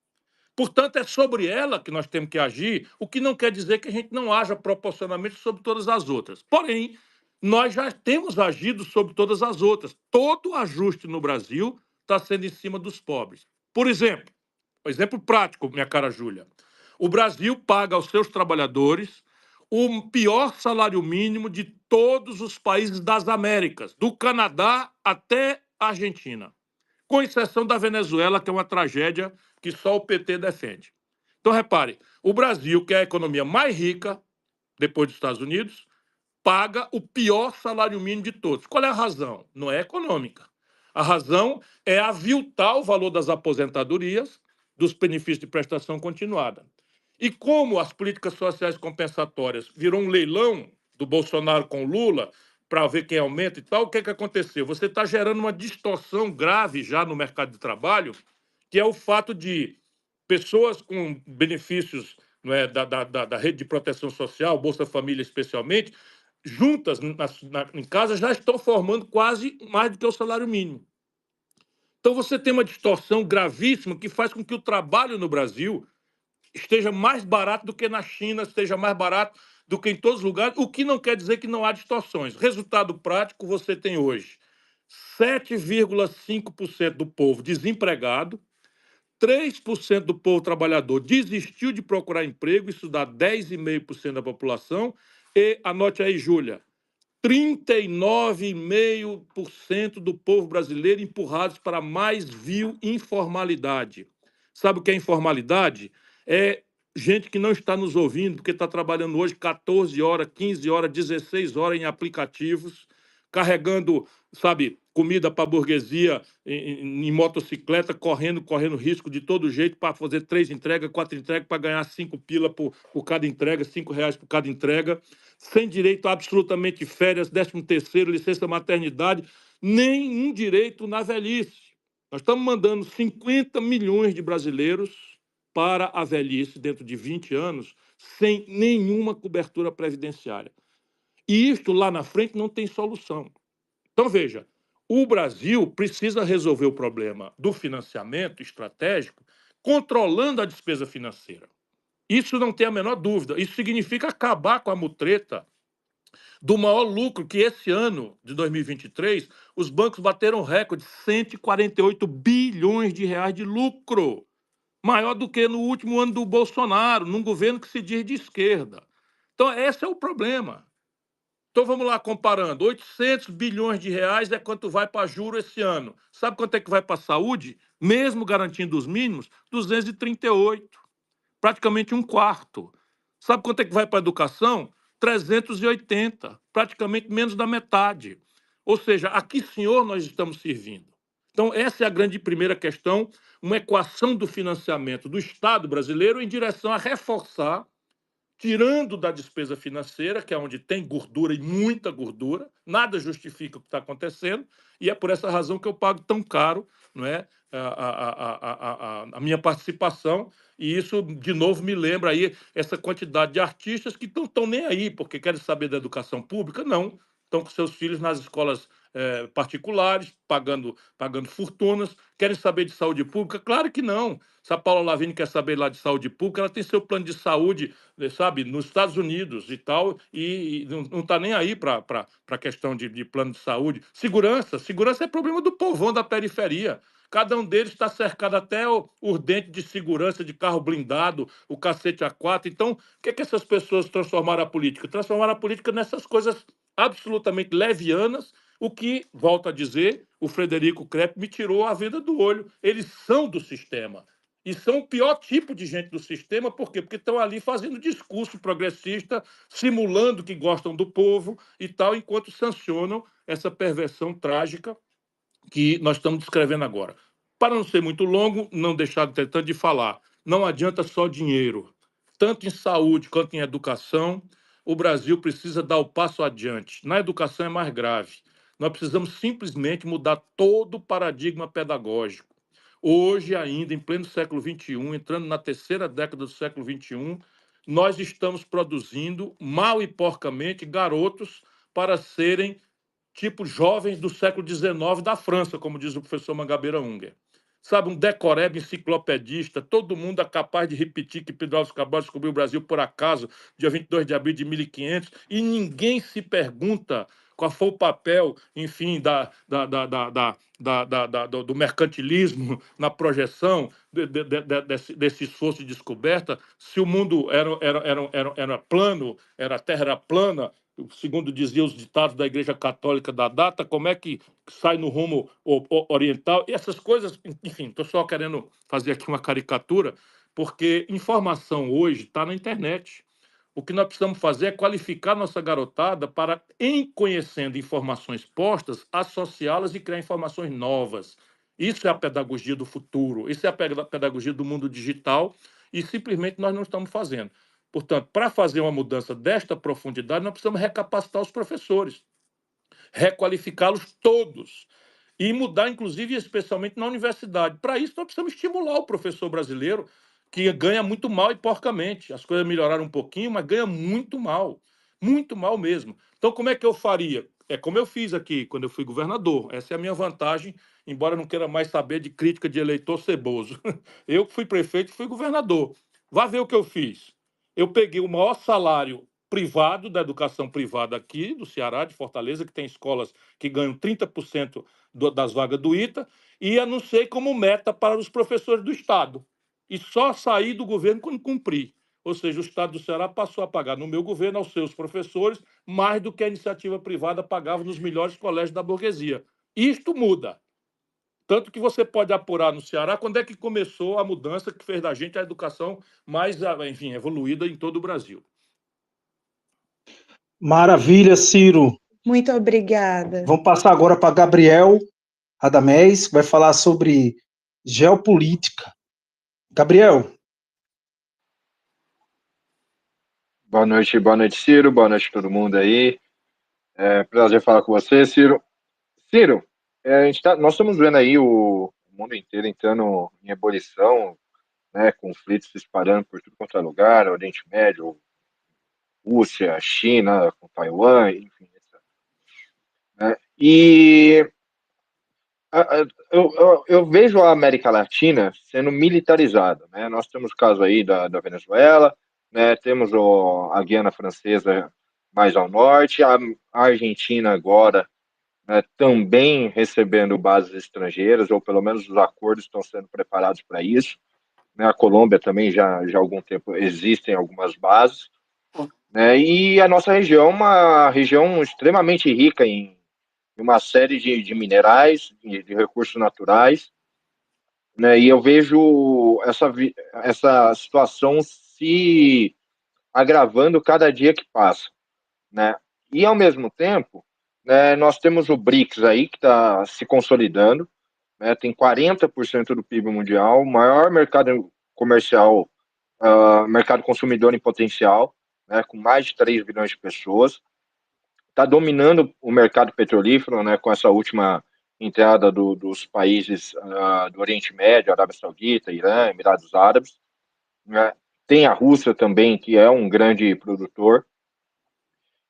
Portanto, é sobre ela que nós temos que agir, o que não quer dizer que a gente não haja proporcionalmente sobre todas as outras. Porém, nós já temos agido sobre todas as outras. Todo ajuste no Brasil está sendo em cima dos pobres. Por exemplo, um exemplo prático, minha cara Júlia. O Brasil paga aos seus trabalhadores o pior salário mínimo de todos os países das Américas, do Canadá até a Argentina, com exceção da Venezuela, que é uma tragédia que só o PT defende. Então, repare, o Brasil, que é a economia mais rica, depois dos Estados Unidos, paga o pior salário mínimo de todos. Qual é a razão? Não é econômica. A razão é aviltar o valor das aposentadorias, dos benefícios de prestação continuada. E como as políticas sociais compensatórias virou um leilão do Bolsonaro com o Lula, para ver quem aumenta e tal, o que é que aconteceu? Você está gerando uma distorção grave já no mercado de trabalho, que é o fato de pessoas com benefícios, não é, da rede de proteção social, Bolsa Família especialmente, juntas em casa, já estão formando quase mais do que o salário mínimo. Então você tem uma distorção gravíssima que faz com que o trabalho no Brasil esteja mais barato do que na China, esteja mais barato do que em todos os lugares, o que não quer dizer que não há distorções. Resultado prático, você tem hoje 7,5% do povo desempregado, 3% do povo trabalhador desistiu de procurar emprego, isso dá 10,5% da população, e, anote aí, Júlia, 39,5% do povo brasileiro empurrados para a mais vil informalidade. Sabe o que é informalidade? É gente que não está nos ouvindo, porque está trabalhando hoje 14 horas, 15 horas, 16 horas em aplicativos, carregando, sabe, comida para a burguesia em motocicleta, correndo risco de todo jeito para fazer 3 entregas, 4 entregas, para ganhar 5 pila por cada entrega, R$ 5 por cada entrega, sem direito a absolutamente férias, 13º, licença maternidade, nenhum direito na velhice. Nós estamos mandando 50 milhões de brasileiros para a velhice dentro de 20 anos sem nenhuma cobertura previdenciária. E isto lá na frente não tem solução. Então, veja, o Brasil precisa resolver o problema do financiamento estratégico controlando a despesa financeira. Isso não tem a menor dúvida. Isso significa acabar com a mutreta do maior lucro que esse ano de 2023 os bancos bateram recorde, 148 bilhões de reais de lucro, maior do que no último ano do Bolsonaro, num governo que se diz de esquerda. Então, esse é o problema. Então, vamos lá comparando. 800 bilhões de reais é quanto vai para juro esse ano. Sabe quanto é que vai para a saúde? Mesmo garantindo os mínimos, 238. Praticamente um quarto. Sabe quanto é que vai para a educação? 380. Praticamente menos da metade. Ou seja, a que senhor nós estamos servindo? Então, essa é a grande primeira questão, uma equação do financiamento do Estado brasileiro em direção a reforçar, tirando da despesa financeira, que é onde tem gordura e muita gordura, nada justifica o que está acontecendo, e é por essa razão que eu pago tão caro, não é, a minha participação, e isso, de novo, me lembra aí essa quantidade de artistas que não estão nem aí, porque querem saber da educação pública, não, estão com seus filhos nas escolas particulares, pagando fortunas, querem saber de saúde pública? Claro que não. Se a Paula Lavigne quer saber lá de saúde pública, ela tem seu plano de saúde, sabe, nos Estados Unidos e tal, e não está nem aí para a questão de plano de saúde. Segurança é problema do povão da periferia. Cada um deles está cercado até os dentes de segurança de carro blindado, o cacete A4. Então, o que é que essas pessoas transformaram a política? Transformaram a política nessas coisas absolutamente levianas, o que, volto a dizer, o Frederico Krepp me tirou a venda do olho. Eles são do sistema. E são o pior tipo de gente do sistema, por quê? Porque estão ali fazendo discurso progressista, simulando que gostam do povo e tal, enquanto sancionam essa perversão trágica que nós estamos descrevendo agora. Para não ser muito longo, não deixar, entretanto, de falar, não adianta só dinheiro. Tanto em saúde quanto em educação, o Brasil precisa dar o passo adiante. Na educação é mais grave. Nós precisamos simplesmente mudar todo o paradigma pedagógico. Hoje, ainda, em pleno século XXI, entrando na terceira década do século XXI, nós estamos produzindo, mal e porcamente, garotos para serem tipo jovens do século XIX da França, como diz o professor Mangabeira Unger. Sabe, um decoreba enciclopedista, todo mundo é capaz de repetir que Pedro Álvares Cabral descobriu o Brasil por acaso, dia 22 de abril de 1500, e ninguém se pergunta qual foi o papel, enfim, do mercantilismo na projeção desse esforço de descoberta, se o mundo era plano, a Terra era plana, segundo diziam os ditados da Igreja Católica da data, como é que sai no rumo oriental, e essas coisas, enfim, estou só querendo fazer aqui uma caricatura, porque informação hoje está na internet. O que nós precisamos fazer é qualificar nossa garotada para, em conhecendo informações postas, associá-las e criar informações novas. Isso é a pedagogia do futuro, isso é a pedagogia do mundo digital, e simplesmente nós não estamos fazendo. Portanto, para fazer uma mudança desta profundidade, nós precisamos recapacitar os professores, requalificá-los todos e mudar, inclusive, especialmente na universidade. Para isso, nós precisamos estimular o professor brasileiro, que ganha muito mal e porcamente. As coisas melhoraram um pouquinho, mas ganha muito mal mesmo. Então, como é que eu faria? É como eu fiz aqui, quando eu fui governador. Essa é a minha vantagem, embora eu não queira mais saber de crítica de eleitor ceboso. Eu que fui prefeito e fui governador. Vá ver o que eu fiz. Eu peguei o maior salário privado da educação privada aqui do Ceará, de Fortaleza, que tem escolas que ganham 30% das vagas do ITA, e anunciei como meta para os professores do Estado. E só saí do governo quando cumpri. Ou seja, o Estado do Ceará passou a pagar no meu governo, aos seus professores, mais do que a iniciativa privada pagava nos melhores colégios da burguesia. Isto muda. Tanto que você pode apurar no Ceará quando é que começou a mudança que fez da gente a educação mais, enfim, evoluída em todo o Brasil. Maravilha, Ciro. Muito obrigada. Vamos passar agora para Gabriel Radamés, que vai falar sobre geopolítica. Gabriel. Boa noite, Ciro. Boa noite a todo mundo aí. Prazer falar com você, Ciro. Ciro, nós estamos vendo aí o mundo inteiro entrando em ebulição, né, conflitos se disparando por tudo quanto é lugar, Oriente Médio, Rússia, China, com Taiwan, enfim. Né? E eu vejo a América Latina sendo militarizada. Né? Nós temos o caso aí da Venezuela, né? Temos a Guiana Francesa mais ao norte, a Argentina agora, né, também recebendo bases estrangeiras, ou pelo menos os acordos estão sendo preparados para isso. Né? A Colômbia também já há algum tempo existem algumas bases. Né? E a nossa região é uma região extremamente rica em uma série de minerais, de recursos naturais, né? E eu vejo essa situação se agravando cada dia que passa, né? E, ao mesmo tempo, né, nós temos o BRICS aí, que está se consolidando, né? Tem 40% do PIB mundial, maior mercado comercial, mercado consumidor em potencial, né, com mais de 3 bilhões de pessoas, está dominando o mercado petrolífero, né, com essa última entrada dos países do Oriente Médio, Arábia Saudita, Irã, Emirados Árabes. Né? Tem a Rússia também, que é um grande produtor.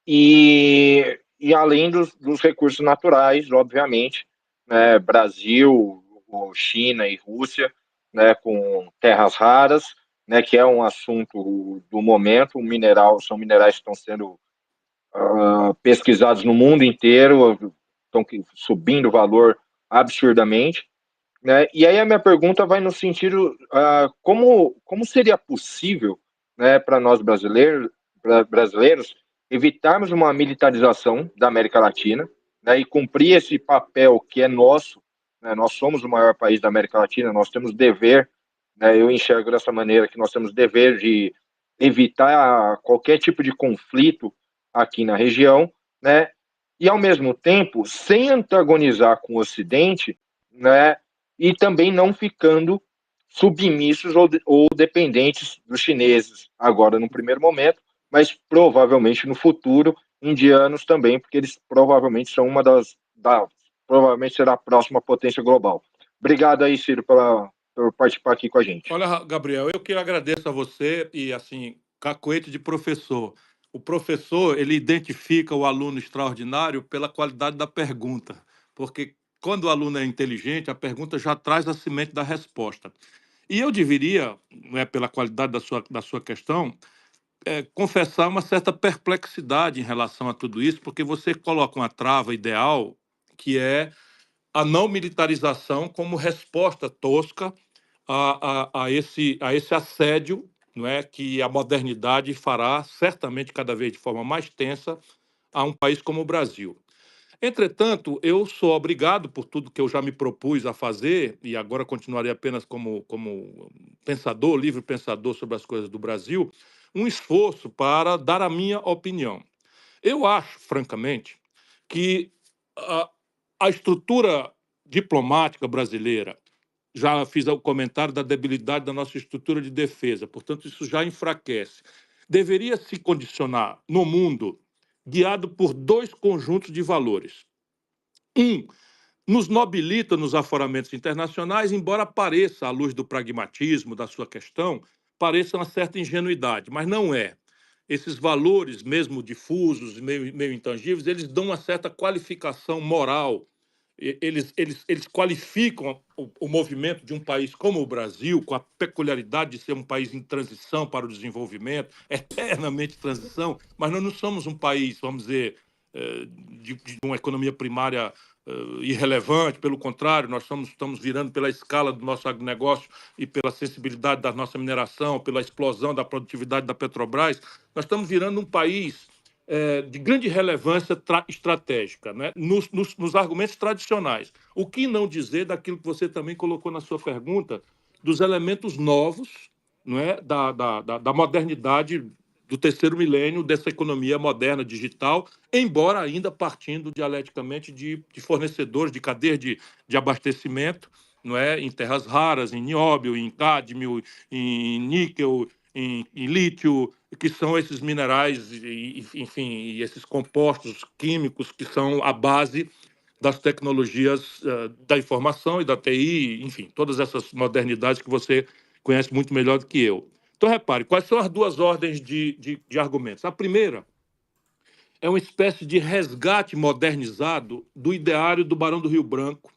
E além dos recursos naturais, obviamente, né, Brasil, China e Rússia, né, com terras raras, né, que é um assunto do momento. São minerais que estão sendo pesquisados no mundo inteiro, estão subindo o valor absurdamente. Né? E aí a minha pergunta vai no sentido, como seria possível, né, para nós brasileiros evitarmos uma militarização da América Latina, né, e cumprir esse papel que é nosso, né? Nós somos o maior país da América Latina, nós temos dever, né? Eu enxergo dessa maneira que nós temos dever de evitar qualquer tipo de conflito aqui na região, né? E, ao mesmo tempo, sem antagonizar com o Ocidente, né? E também não ficando submissos ou dependentes dos chineses, agora no primeiro momento, mas provavelmente no futuro, indianos também, porque eles provavelmente são provavelmente será a próxima potência global. Obrigado aí, Ciro, por participar aqui com a gente. Olha, Gabriel, eu que agradeço a você e, assim, cacoete de professor. O professor, ele identifica o aluno extraordinário pela qualidade da pergunta, porque quando o aluno é inteligente, a pergunta já traz a semente da resposta. E eu deveria, não é, pela qualidade da sua questão, confessar uma certa perplexidade em relação a tudo isso, porque você coloca uma trava ideal, que é a não militarização como resposta tosca a esse assédio, não é, que a modernidade fará certamente cada vez de forma mais tensa a um país como o Brasil. Entretanto, eu sou obrigado, por tudo que eu já me propus a fazer, e agora continuarei apenas como pensador, livre pensador sobre as coisas do Brasil, um esforço para dar a minha opinião. Eu acho, francamente, que a, a estrutura diplomática brasileira, já fiz o comentário da debilidade da nossa estrutura de defesa, portanto, isso já enfraquece. Deveria se condicionar no mundo guiado por dois conjuntos de valores. Um, nos nobilita nos aforamentos internacionais, embora pareça, à luz do pragmatismo da sua questão, pareça uma certa ingenuidade, mas não é. Esses valores, mesmo difusos, meio intangíveis, eles dão uma certa qualificação moral. Eles qualificam o movimento de um país como o Brasil, com a peculiaridade de ser um país em transição para o desenvolvimento, eternamente transição, mas nós não somos um país, vamos dizer, de uma economia primária irrelevante, pelo contrário, nós estamos virando pela escala do nosso agronegócio e pela sensibilidade da nossa mineração, pela explosão da produtividade da Petrobras, nós estamos virando um país de grande relevância estratégica, né? nos argumentos tradicionais. O que não dizer daquilo que você também colocou na sua pergunta, dos elementos novos, não é? da modernidade do terceiro milênio, dessa economia moderna, digital, embora ainda partindo dialeticamente de fornecedores, de cadeias de abastecimento, não é? Em terras raras, em nióbio, em cádmio, em níquel, em lítio, que são esses minerais, enfim, e esses compostos químicos que são a base das tecnologias da informação e da TI, enfim, todas essas modernidades que você conhece muito melhor do que eu. Então, repare, quais são as duas ordens de argumentos? A primeira é uma espécie de resgate modernizado do ideário do Barão do Rio Branco,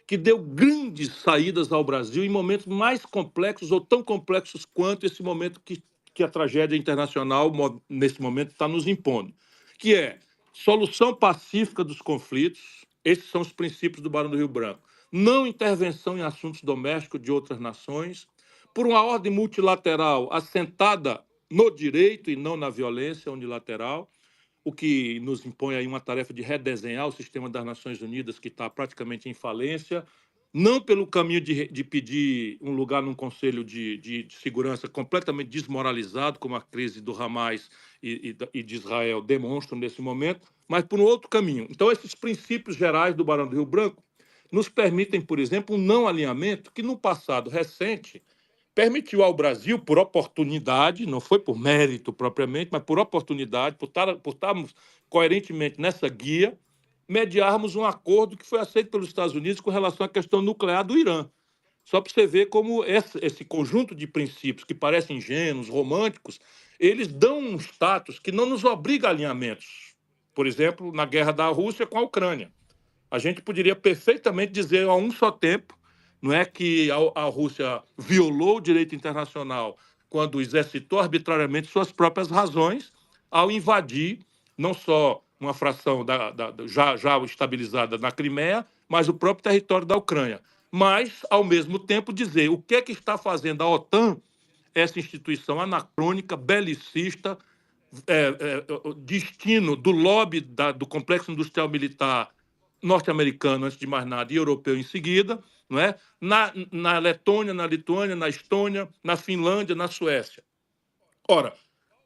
que deu grandes saídas ao Brasil em momentos mais complexos ou tão complexos quanto esse momento que a tragédia internacional, nesse momento, está nos impondo, que é solução pacífica dos conflitos, esses são os princípios do Barão do Rio Branco, não intervenção em assuntos domésticos de outras nações, por uma ordem multilateral assentada no direito e não na violência unilateral, o que nos impõe aí uma tarefa de redesenhar o sistema das Nações Unidas, que está praticamente em falência, não pelo caminho de pedir um lugar num Conselho de Segurança completamente desmoralizado, como a crise do Hamas e de Israel demonstram nesse momento, mas por um outro caminho. Então, esses princípios gerais do Barão do Rio Branco nos permitem, por exemplo, um não alinhamento que, no passado recente, permitiu ao Brasil, por oportunidade, não foi por mérito propriamente, mas por oportunidade, por estarmos coerentemente nessa guia, mediarmos um acordo que foi aceito pelos Estados Unidos com relação à questão nuclear do Irã. Só para você ver como esse conjunto de princípios que parecem ingênuos, românticos, eles dão um status que não nos obriga a alinhamentos. Por exemplo, na guerra da Rússia com a Ucrânia. A gente poderia perfeitamente dizer a um só tempo, não é, que a Rússia violou o direito internacional quando exercitou arbitrariamente suas próprias razões ao invadir não só uma fração já estabilizada na Crimeia, mas o próprio território da Ucrânia. Mas, ao mesmo tempo, dizer o que é que está fazendo a OTAN, essa instituição anacrônica, belicista, destino do lobby do complexo industrial militar norte-americano, antes de mais nada, e europeu em seguida, não é? Na Letônia, na Lituânia, na Estônia, na Finlândia, na Suécia. Ora,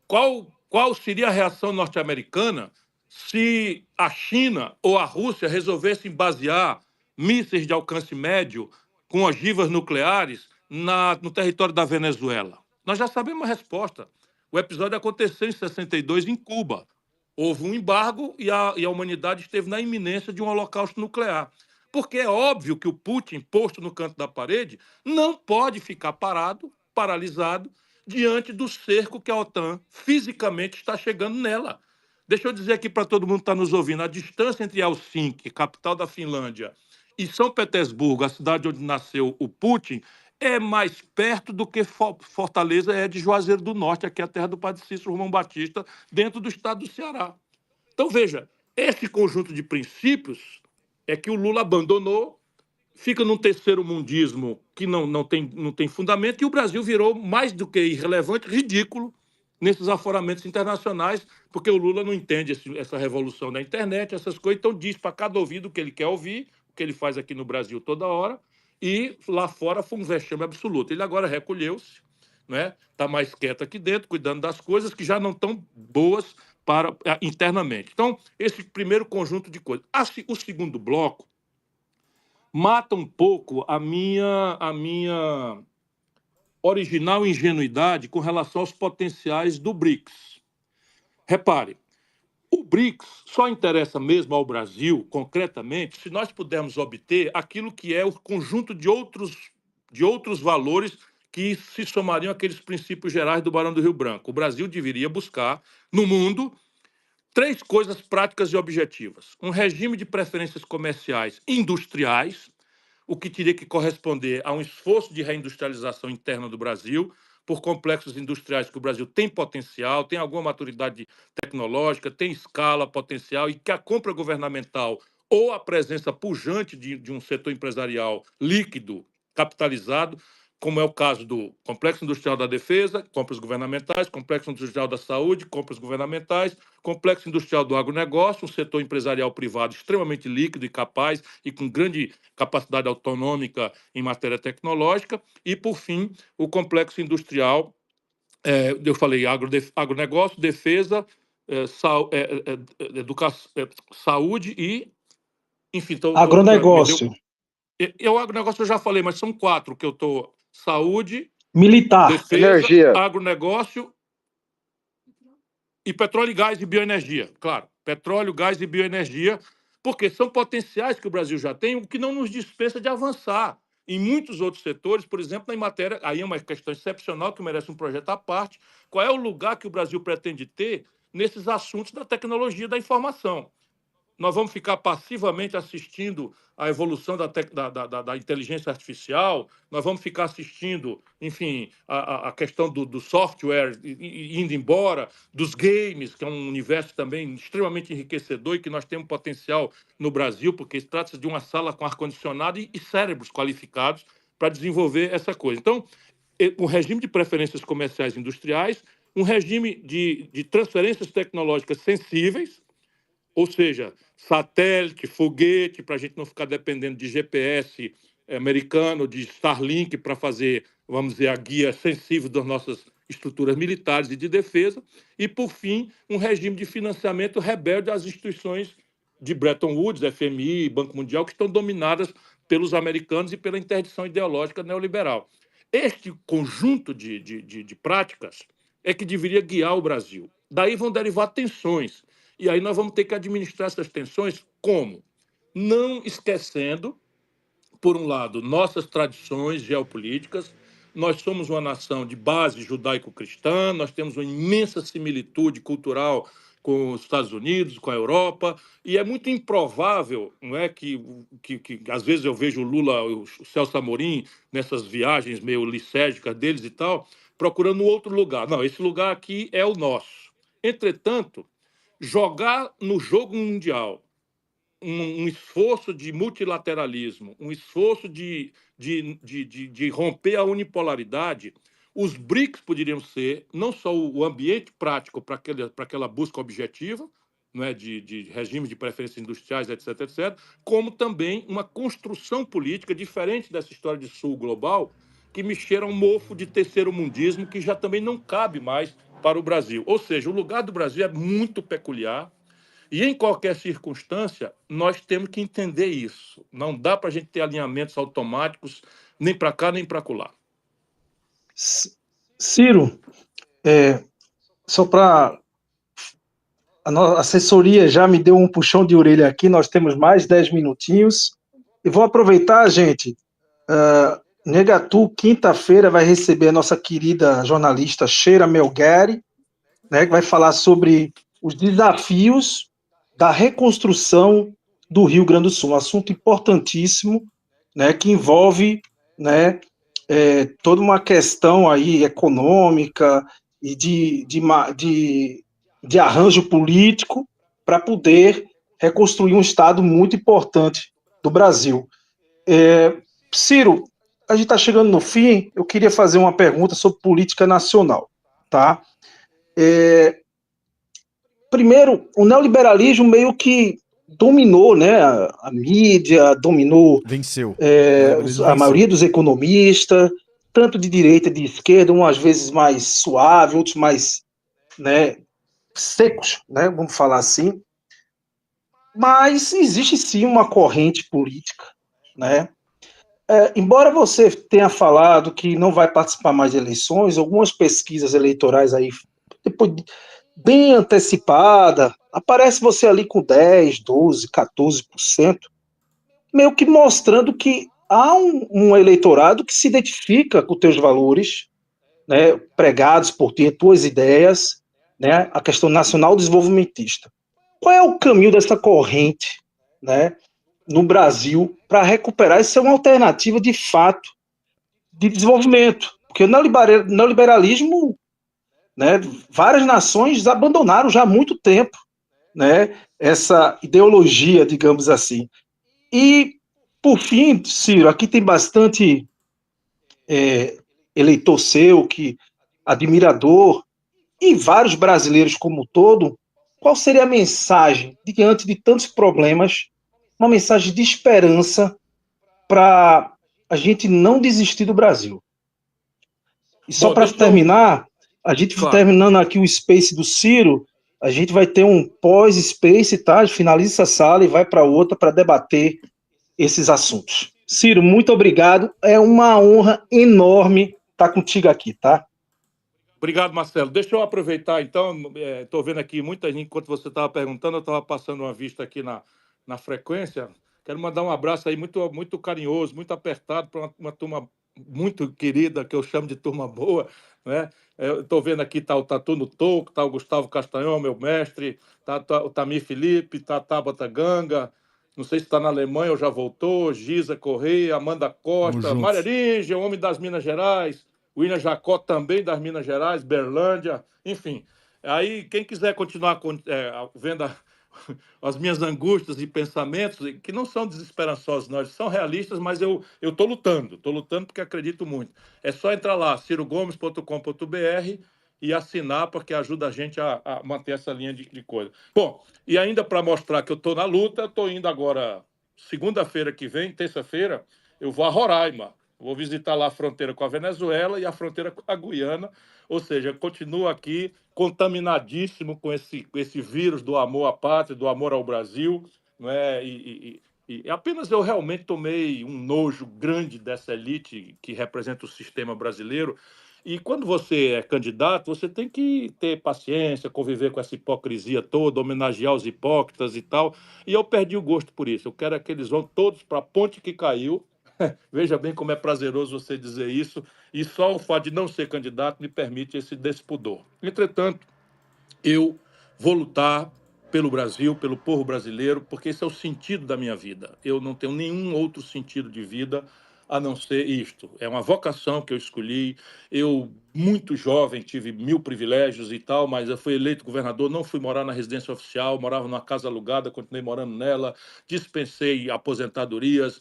qual seria a reação norte-americana se a China ou a Rússia resolvessem basear mísseis de alcance médio com ogivas nucleares no território da Venezuela? Nós já sabemos a resposta. O episódio aconteceu em 62 em Cuba. Houve um embargo e a humanidade esteve na iminência de um holocausto nuclear. Porque é óbvio que o Putin, posto no canto da parede, não pode ficar parado, paralisado, diante do cerco que a OTAN fisicamente está chegando nela. Deixa eu dizer aqui para todo mundo que está nos ouvindo, a distância entre Helsinki, capital da Finlândia, e São Petersburgo, a cidade onde nasceu o Putin, é mais perto do que Fortaleza é de Juazeiro do Norte, aqui é a terra do padre Cícero Romão Batista, dentro do estado do Ceará. Então, veja, esse conjunto de princípios é que o Lula abandonou, fica num terceiro mundismo que não tem fundamento, e o Brasil virou mais do que irrelevante, ridículo, nesses aforamentos internacionais, porque o Lula não entende essa revolução da internet, essas coisas, então diz para cada ouvido o que ele quer ouvir, o que ele faz aqui no Brasil toda hora, e lá fora foi um vexame absoluto. Ele agora recolheu-se, né? Está mais quieto aqui dentro, cuidando das coisas que já não estão boas internamente. Então, esse primeiro conjunto de coisas. O segundo bloco mata um pouco a minha original ingenuidade com relação aos potenciais do BRICS. Repare, o BRICS só interessa mesmo ao Brasil, concretamente, se nós pudermos obter aquilo que é o conjunto de outros valores que se somariam àqueles princípios gerais do Barão do Rio Branco. O Brasil deveria buscar, no mundo, 3 coisas práticas e objetivas. Um regime de preferências comerciais industriais, o que teria que corresponder a um esforço de reindustrialização interna do Brasil, por complexos industriais que o Brasil tem potencial, tem alguma maturidade tecnológica, tem escala, potencial, e que a compra governamental ou a presença pujante de um setor empresarial líquido, capitalizado, como é o caso do Complexo Industrial da Defesa, compras governamentais, Complexo Industrial da Saúde, compras governamentais, Complexo Industrial do Agronegócio, um setor empresarial privado extremamente líquido e capaz e com grande capacidade autonômica em matéria tecnológica, e, por fim, o Complexo Industrial, eu falei agronegócio, defesa, saúde e, enfim... Agronegócio. O agronegócio eu já falei, mas são 4 que eu estou... Saúde, militar, defesa, energia, agronegócio e petróleo, gás e bioenergia. Claro, petróleo, gás e bioenergia, porque são potenciais que o Brasil já tem, o que não nos dispensa de avançar. Em muitos outros setores, por exemplo, em matéria, aí é uma questão excepcional que merece um projeto à parte, qual é o lugar que o Brasil pretende ter nesses assuntos da tecnologia da informação? Nós vamos ficar passivamente assistindo à evolução da inteligência artificial, nós vamos ficar assistindo, enfim, a questão do software indo embora, dos games, que é um universo também extremamente enriquecedor e que nós temos potencial no Brasil, porque trata-se de uma sala com ar-condicionado e cérebros qualificados para desenvolver essa coisa. Então, o regime de preferências comerciais industriais, um regime de transferências tecnológicas sensíveis, ou seja, satélite, foguete, para a gente não ficar dependendo de GPS americano, de Starlink, para fazer, vamos dizer, a guia sensível das nossas estruturas militares e de defesa. E, por fim, um regime de financiamento rebelde às instituições de Bretton Woods, FMI, Banco Mundial, que estão dominadas pelos americanos e pela interdição ideológica neoliberal. Este conjunto de práticas é que deveria guiar o Brasil. Daí vão derivar tensões. E aí nós vamos ter que administrar essas tensões como? Não esquecendo, por um lado, nossas tradições geopolíticas. Nós somos uma nação de base judaico-cristã, nós temos uma imensa similitude cultural com os Estados Unidos, com a Europa, e é muito improvável, não é, que às vezes eu vejo o Lula, o Celso Amorim, nessas viagens meio licérgicas deles e tal, procurando outro lugar. Não, esse lugar aqui é o nosso. Entretanto, jogar no jogo mundial um esforço de multilateralismo, um esforço de romper a unipolaridade, os BRICS poderiam ser não só o ambiente prático para aquela busca objetiva, não é, de regimes de preferências industriais, etc., etc., como também uma construção política diferente dessa história de sul global, que me cheira um mofo de terceiro-mundismo que já também não cabe mais para o Brasil. Ou seja, o lugar do Brasil é muito peculiar e, em qualquer circunstância, nós temos que entender isso. Não dá para a gente ter alinhamentos automáticos nem para cá nem para acolá. Ciro, só para... A assessoria já me deu um puxão de orelha aqui, nós temos mais 10 minutinhos. E vou aproveitar, gente, Negatu, quinta-feira, vai receber a nossa querida jornalista Sheila Melgari, né, que vai falar sobre os desafios da reconstrução do Rio Grande do Sul, um assunto importantíssimo, né, que envolve, né, toda uma questão aí econômica e de arranjo político para poder reconstruir um estado muito importante do Brasil. Ciro, a gente está chegando no fim, eu queria fazer uma pergunta sobre política nacional, tá? Primeiro, o neoliberalismo meio que dominou, né, a mídia, dominou Venceu. a maioria dos economistas, tanto de direita e de esquerda, umas vezes mais suave, outros mais, né, secos, né, vamos falar assim. Mas existe sim uma corrente política, né? Embora você tenha falado que não vai participar mais de eleições, algumas pesquisas eleitorais aí, depois, bem antecipada, aparece você ali com 10, 12, 14%, meio que mostrando que há um eleitorado que se identifica com os teus valores, né, pregados por ti, tuas ideias, né, a questão nacional desenvolvimentista. Qual é o caminho dessa corrente, né, no Brasil para recuperar e ser uma alternativa de fato de desenvolvimento? Porque o neoliberalismo, né, várias nações abandonaram já há muito tempo, né, essa ideologia, digamos assim. E, por fim, Ciro, aqui tem bastante eleitor seu, admirador, e vários brasileiros como um todo. Qual seria a mensagem, diante de tantos problemas, uma mensagem de esperança para a gente não desistir do Brasil? E só para terminar, a gente terminando aqui o Space do Ciro, a gente vai ter um pós-Space, tá? Finaliza essa sala e vai para outra para debater esses assuntos. Ciro, muito obrigado. É uma honra enorme estar contigo aqui, tá? Obrigado, Marcelo. Deixa eu aproveitar, então, estou vendo aqui muita gente, enquanto você estava perguntando, eu estava passando uma vista aqui na frequência. Quero mandar um abraço aí muito, muito carinhoso, muito apertado para uma turma muito querida, que eu chamo de turma boa, né? Estou vendo aqui, está o Tatu no Toco, está o Gustavo Castanhon, meu mestre, está o Tamir Felipe, está a Tabata Ganga, não sei se está na Alemanha ou já voltou, Giza Correia, Amanda Costa, Maria Lígia, homem das Minas Gerais, William Jacó também das Minas Gerais, Berlândia, enfim. Aí, quem quiser continuar vendo as minhas angústias e pensamentos, que não são desesperançosos, não, são realistas, mas eu estou lutando porque acredito muito. É só entrar lá, cirogomes.com.br e assinar, porque ajuda a gente a manter essa linha de coisa. Bom, e ainda para mostrar que eu estou na luta, eu estou indo agora, segunda-feira que vem, terça-feira, eu vou a Roraima. Vou visitar lá a fronteira com a Venezuela e a fronteira com a Guiana, ou seja, continuo aqui contaminadíssimo com esse vírus do amor à pátria, do amor ao Brasil, não é? E apenas eu realmente tomei um nojo grande dessa elite que representa o sistema brasileiro. E quando você é candidato, você tem que ter paciência, conviver com essa hipocrisia toda, homenagear os hipócritas e tal. E eu perdi o gosto por isso. Eu quero que eles vão todos para a ponte que caiu. Veja bem como é prazeroso você dizer isso, e só o fato de não ser candidato me permite esse despudor. Entretanto, eu vou lutar pelo Brasil, pelo povo brasileiro, porque esse é o sentido da minha vida. Eu não tenho nenhum outro sentido de vida a não ser isto. É uma vocação que eu escolhi. Eu muito jovem, tive 1000 privilégios e tal, mas eu fui eleito governador, não fui morar na residência oficial, morava numa casa alugada, continuei morando nela, dispensei aposentadorias,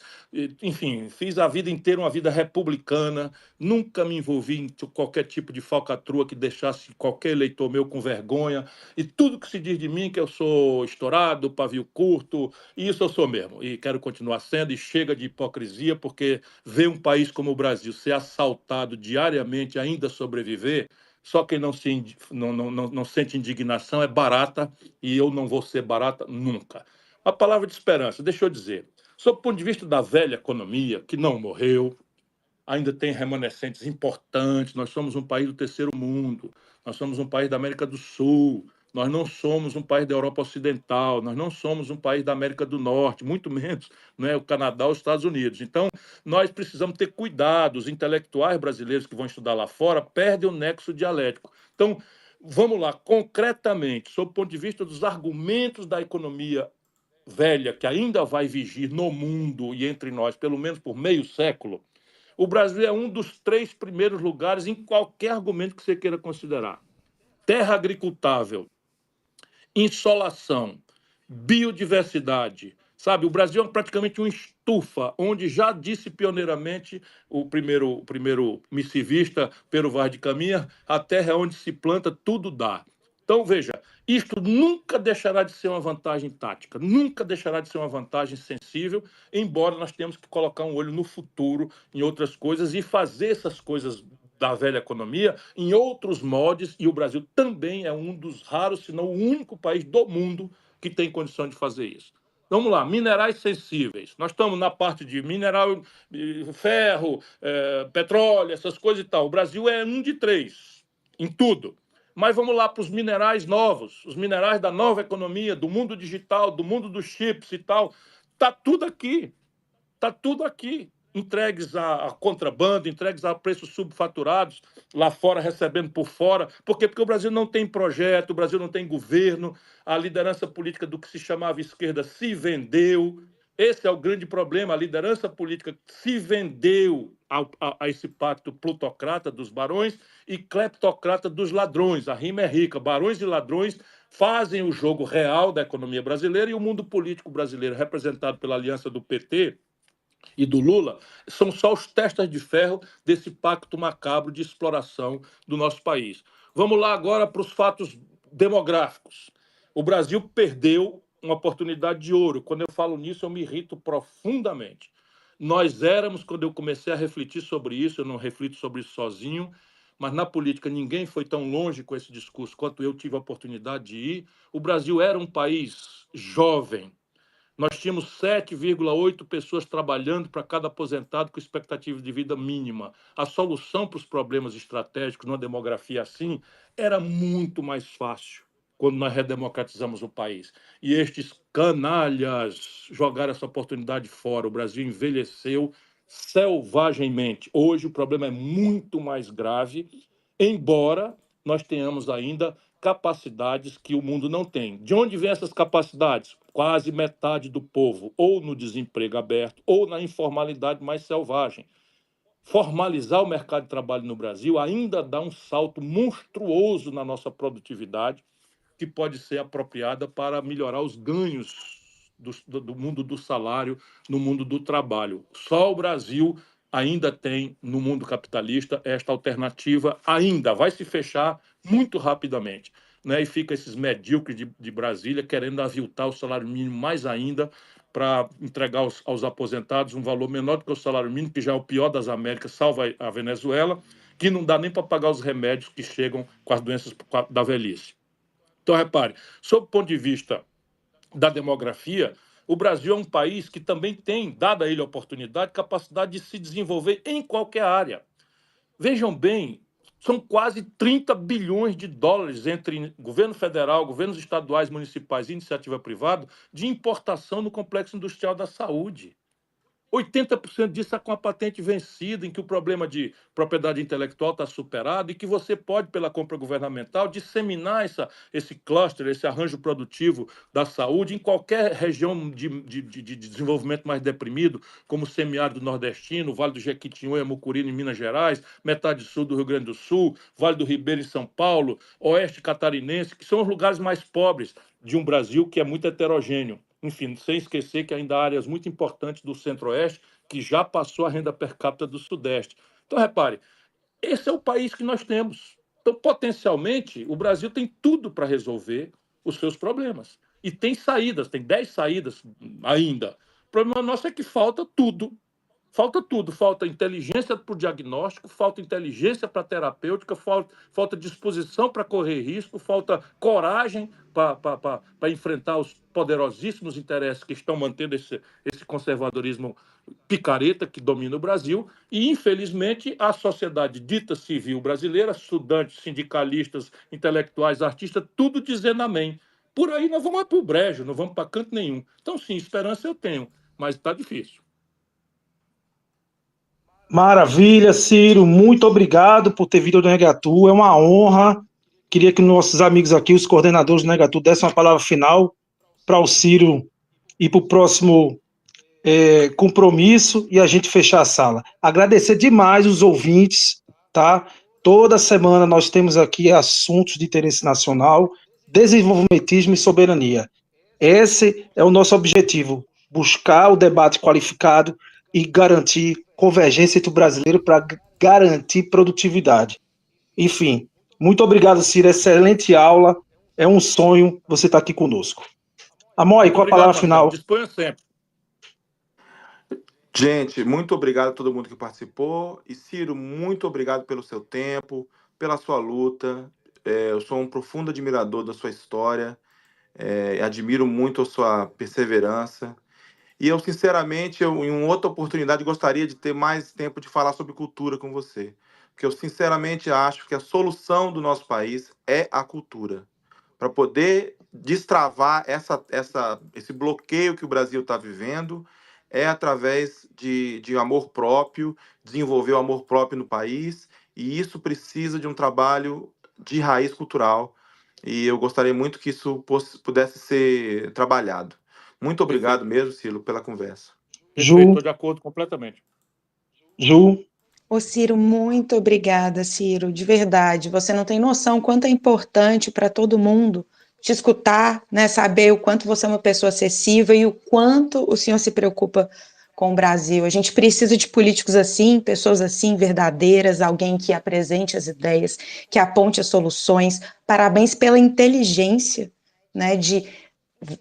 enfim, fiz a vida inteira uma vida republicana, nunca me envolvi em qualquer tipo de falcatrua que deixasse qualquer eleitor meu com vergonha, e tudo que se diz de mim que eu sou estourado, pavio curto, e isso eu sou mesmo, e quero continuar sendo, e chega de hipocrisia, porque ver um país como o Brasil ser assaltado diariamente, ainda sobreviver, só quem não sente indignação é barata, e eu não vou ser barata nunca. A palavra de esperança, deixa eu dizer, sob o ponto de vista da velha economia, que não morreu, ainda tem remanescentes importantes. Nós somos um país do terceiro mundo, nós somos um país da América do Sul, nós não somos um país da Europa Ocidental, nós não somos um país da América do Norte, muito menos, né, o Canadá ou os Estados Unidos. Então, nós precisamos ter cuidado. Os intelectuais brasileiros que vão estudar lá fora perdem o nexo dialético. Então, vamos lá, concretamente, sob o ponto de vista dos argumentos da economia velha, que ainda vai vigir no mundo e entre nós, pelo menos por meio século, o Brasil é um dos 3 primeiros lugares em qualquer argumento que você queira considerar. Terra agricultável, insolação, biodiversidade. Sabe, o Brasil é praticamente uma estufa, onde já disse pioneiramente o primeiro missivista, Pero Vaz de Caminha, a terra é onde se planta, tudo dá. Então, veja, isto nunca deixará de ser uma vantagem tática, nunca deixará de ser uma vantagem sensível, embora nós tenhamos que colocar um olho no futuro, em outras coisas, e fazer essas coisas da velha economia em outros moldes, e o Brasil também é um dos raros, se não o único país do mundo que tem condição de fazer isso. Vamos lá, minerais sensíveis. Nós estamos na parte de mineral, ferro, petróleo, essas coisas e tal. O Brasil é um de 3 em tudo. Mas vamos lá para os minerais novos, os minerais da nova economia, do mundo digital, do mundo dos chips e tal. Está tudo aqui. Está tudo aqui. Entregues a contrabando, entregues a preços subfaturados, lá fora recebendo por fora. Por quê? Porque o Brasil não tem projeto, o Brasil não tem governo, a liderança política do que se chamava esquerda se vendeu. Esse é o grande problema, a liderança política se vendeu a esse pacto plutocrata dos barões e cleptocrata dos ladrões. A rima é rica. Barões e ladrões fazem o jogo real da economia brasileira, e o mundo político brasileiro, representado pela aliança do PT e do Lula, são só os testas de ferro desse pacto macabro de exploração do nosso país. Vamos lá agora para os fatos demográficos. O Brasil perdeu uma oportunidade de ouro. Quando eu falo nisso, eu me irrito profundamente. Nós éramos, quando eu comecei a refletir sobre isso, eu não reflito sobre isso sozinho, mas na política ninguém foi tão longe com esse discurso quanto eu tive a oportunidade de ir. O Brasil era um país jovem. Nós tínhamos 7,8 pessoas trabalhando para cada aposentado com expectativa de vida mínima. A solução para os problemas estratégicos numa demografia assim era muito mais fácil quando nós redemocratizamos o país. E estes canalhas jogaram essa oportunidade fora. O Brasil envelheceu selvagemmente. Hoje o problema é muito mais grave, embora nós tenhamos ainda capacidades que o mundo não tem. De onde vêm essas capacidades? Quase metade do povo, ou no desemprego aberto, ou na informalidade mais selvagem. Formalizar o mercado de trabalho no Brasil ainda dá um salto monstruoso na nossa produtividade, que pode ser apropriada para melhorar os ganhos do mundo do salário, no mundo do trabalho. Só o Brasil ainda tem, no mundo capitalista, esta alternativa ainda. Vai se fechar muito rapidamente. Né? E fica esses medíocres de Brasília querendo aviltar o salário mínimo mais ainda para entregar aos aposentados um valor menor do que o salário mínimo, que já é o pior das Américas, salvo a Venezuela, que não dá nem para pagar os remédios que chegam com as doenças da velhice. Então, repare, sob o ponto de vista da demografia, o Brasil é um país que também tem, dada a ele a oportunidade, capacidade de se desenvolver em qualquer área. Vejam bem, são quase 30 bilhões de dólares entre governo federal, governos estaduais, municipais e iniciativa privada de importação no complexo industrial da saúde. 80% disso está com a patente vencida, em que o problema de propriedade intelectual está superado e que você pode, pela compra governamental, disseminar esse cluster, esse arranjo produtivo da saúde em qualquer região de desenvolvimento mais deprimido, como o semiárido nordestino, o Vale do Jequitinhonha, Mucurina, em Minas Gerais, metade sul do Rio Grande do Sul, Vale do Ribeira, em São Paulo, oeste catarinense, que são os lugares mais pobres de um Brasil que é muito heterogêneo. Enfim, sem esquecer que ainda há áreas muito importantes do Centro-Oeste que já passou a renda per capita do Sudeste. Então, repare, esse é o país que nós temos. Então, potencialmente, o Brasil tem tudo para resolver os seus problemas. E tem saídas, tem 10 saídas ainda. O problema nosso é que falta tudo. Falta tudo, falta inteligência para o diagnóstico, falta inteligência para a terapêutica, falta disposição para correr risco, falta coragem para enfrentar os poderosíssimos interesses que estão mantendo esse conservadorismo picareta que domina o Brasil e, infelizmente, a sociedade dita civil brasileira, estudantes, sindicalistas, intelectuais, artistas, tudo dizendo amém. Por aí nós vamos para o brejo, não vamos para canto nenhum. Então, sim, esperança eu tenho, mas está difícil. Maravilha, Ciro, muito obrigado por ter vindo ao Negatu, é uma honra. Queria que nossos amigos aqui, os coordenadores do Negatu, dessem uma palavra final para o Ciro ir para o próximo compromisso e a gente fechar a sala. Agradecer demais os ouvintes, tá? Toda semana nós temos aqui assuntos de interesse nacional, desenvolvimentismo e soberania. Esse é o nosso objetivo, buscar o debate qualificado e garantir convergência entre o brasileiro para garantir produtividade. Enfim, muito obrigado, Ciro. Excelente aula. É um sonho você estar aqui conosco. Amói, com a palavra final. Disponha sempre. Gente, muito obrigado a todo mundo que participou. E, Ciro, muito obrigado pelo seu tempo, pela sua luta. Eu sou um profundo admirador da sua história. Admiro muito a sua perseverança. E eu, sinceramente, em uma outra oportunidade, gostaria de ter mais tempo de falar sobre cultura com você. Porque eu, sinceramente, acho que a solução do nosso país é a cultura. Para poder destravar esse bloqueio que o Brasil está vivendo, é através de amor próprio, desenvolver o amor próprio no país, e isso precisa de um trabalho de raiz cultural. E eu gostaria muito que isso pudesse ser trabalhado. Muito obrigado mesmo, Ciro, pela conversa. Estou de acordo completamente. Ju. Ô, Ciro, muito obrigada, Ciro, de verdade. Você não tem noção quanto é importante para todo mundo te escutar, né, saber o quanto você é uma pessoa acessível e o quanto o senhor se preocupa com o Brasil. A gente precisa de políticos assim, pessoas assim, verdadeiras, alguém que apresente as ideias, que aponte as soluções. Parabéns pela inteligência, né, de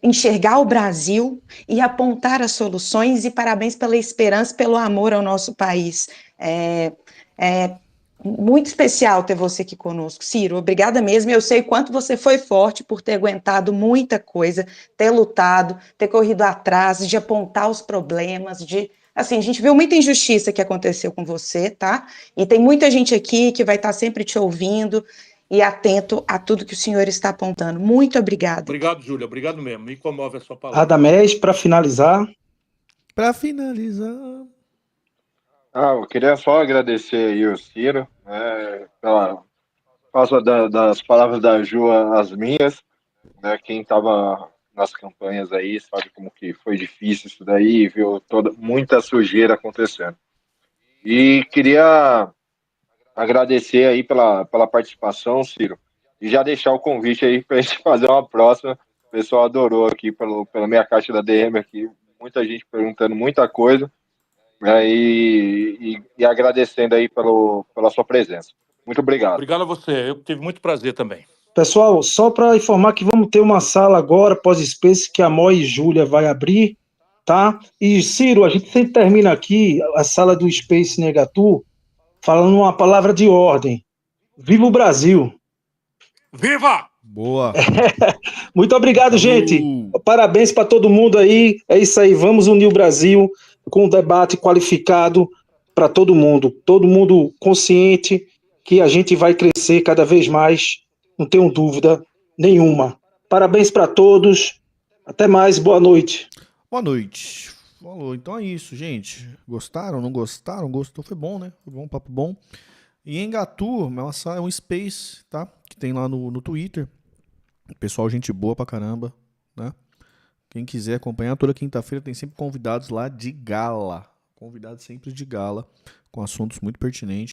enxergar o Brasil e apontar as soluções, e parabéns pela esperança, pelo amor ao nosso país. É muito especial ter você aqui conosco, Ciro, obrigada mesmo. Eu sei o quanto você foi forte por ter aguentado muita coisa, ter lutado, ter corrido atrás, de apontar os problemas, assim, a gente viu muita injustiça que aconteceu com você, tá? E tem muita gente aqui que vai estar sempre te ouvindo e atento a tudo que o senhor está apontando. Muito obrigada. Obrigado, Júlia. Obrigado mesmo. Me comove a sua palavra. Radamés, para finalizar. Eu queria só agradecer aí o Ciro, faço das palavras da Ju as minhas, né? Quem estava nas campanhas aí sabe como que foi difícil isso daí, viu muita sujeira acontecendo. E queria agradecer aí pela participação, Ciro, e já deixar o convite aí para a gente fazer uma próxima. O pessoal adorou aqui pela minha caixa da DM aqui, muita gente perguntando muita coisa. E agradecendo aí pela sua presença. Muito obrigado. Obrigado a você, eu tive muito prazer também. Pessoal, só para informar que vamos ter uma sala agora, pós-Space, que a Amói e Júlia vai abrir, tá? E, Ciro, a gente sempre termina aqui a sala do Space Negatu falando uma palavra de ordem. Viva o Brasil! Viva! Boa! Muito obrigado, gente! Parabéns para todo mundo aí. É isso aí, vamos unir o Brasil com um debate qualificado para todo mundo consciente que a gente vai crescer cada vez mais, não tenho dúvida nenhuma. Parabéns para todos, até mais, boa noite. Boa noite. Falou. Então é isso, gente. Gostaram? Não gostaram? Gostou? Foi bom, né? Foi bom, papo bom. E Engatu é um space, tá? Que tem lá no Twitter. Pessoal, gente boa pra caramba, né? Quem quiser acompanhar, toda quinta-feira tem sempre convidados lá de gala. Convidados sempre de gala, com assuntos muito pertinentes.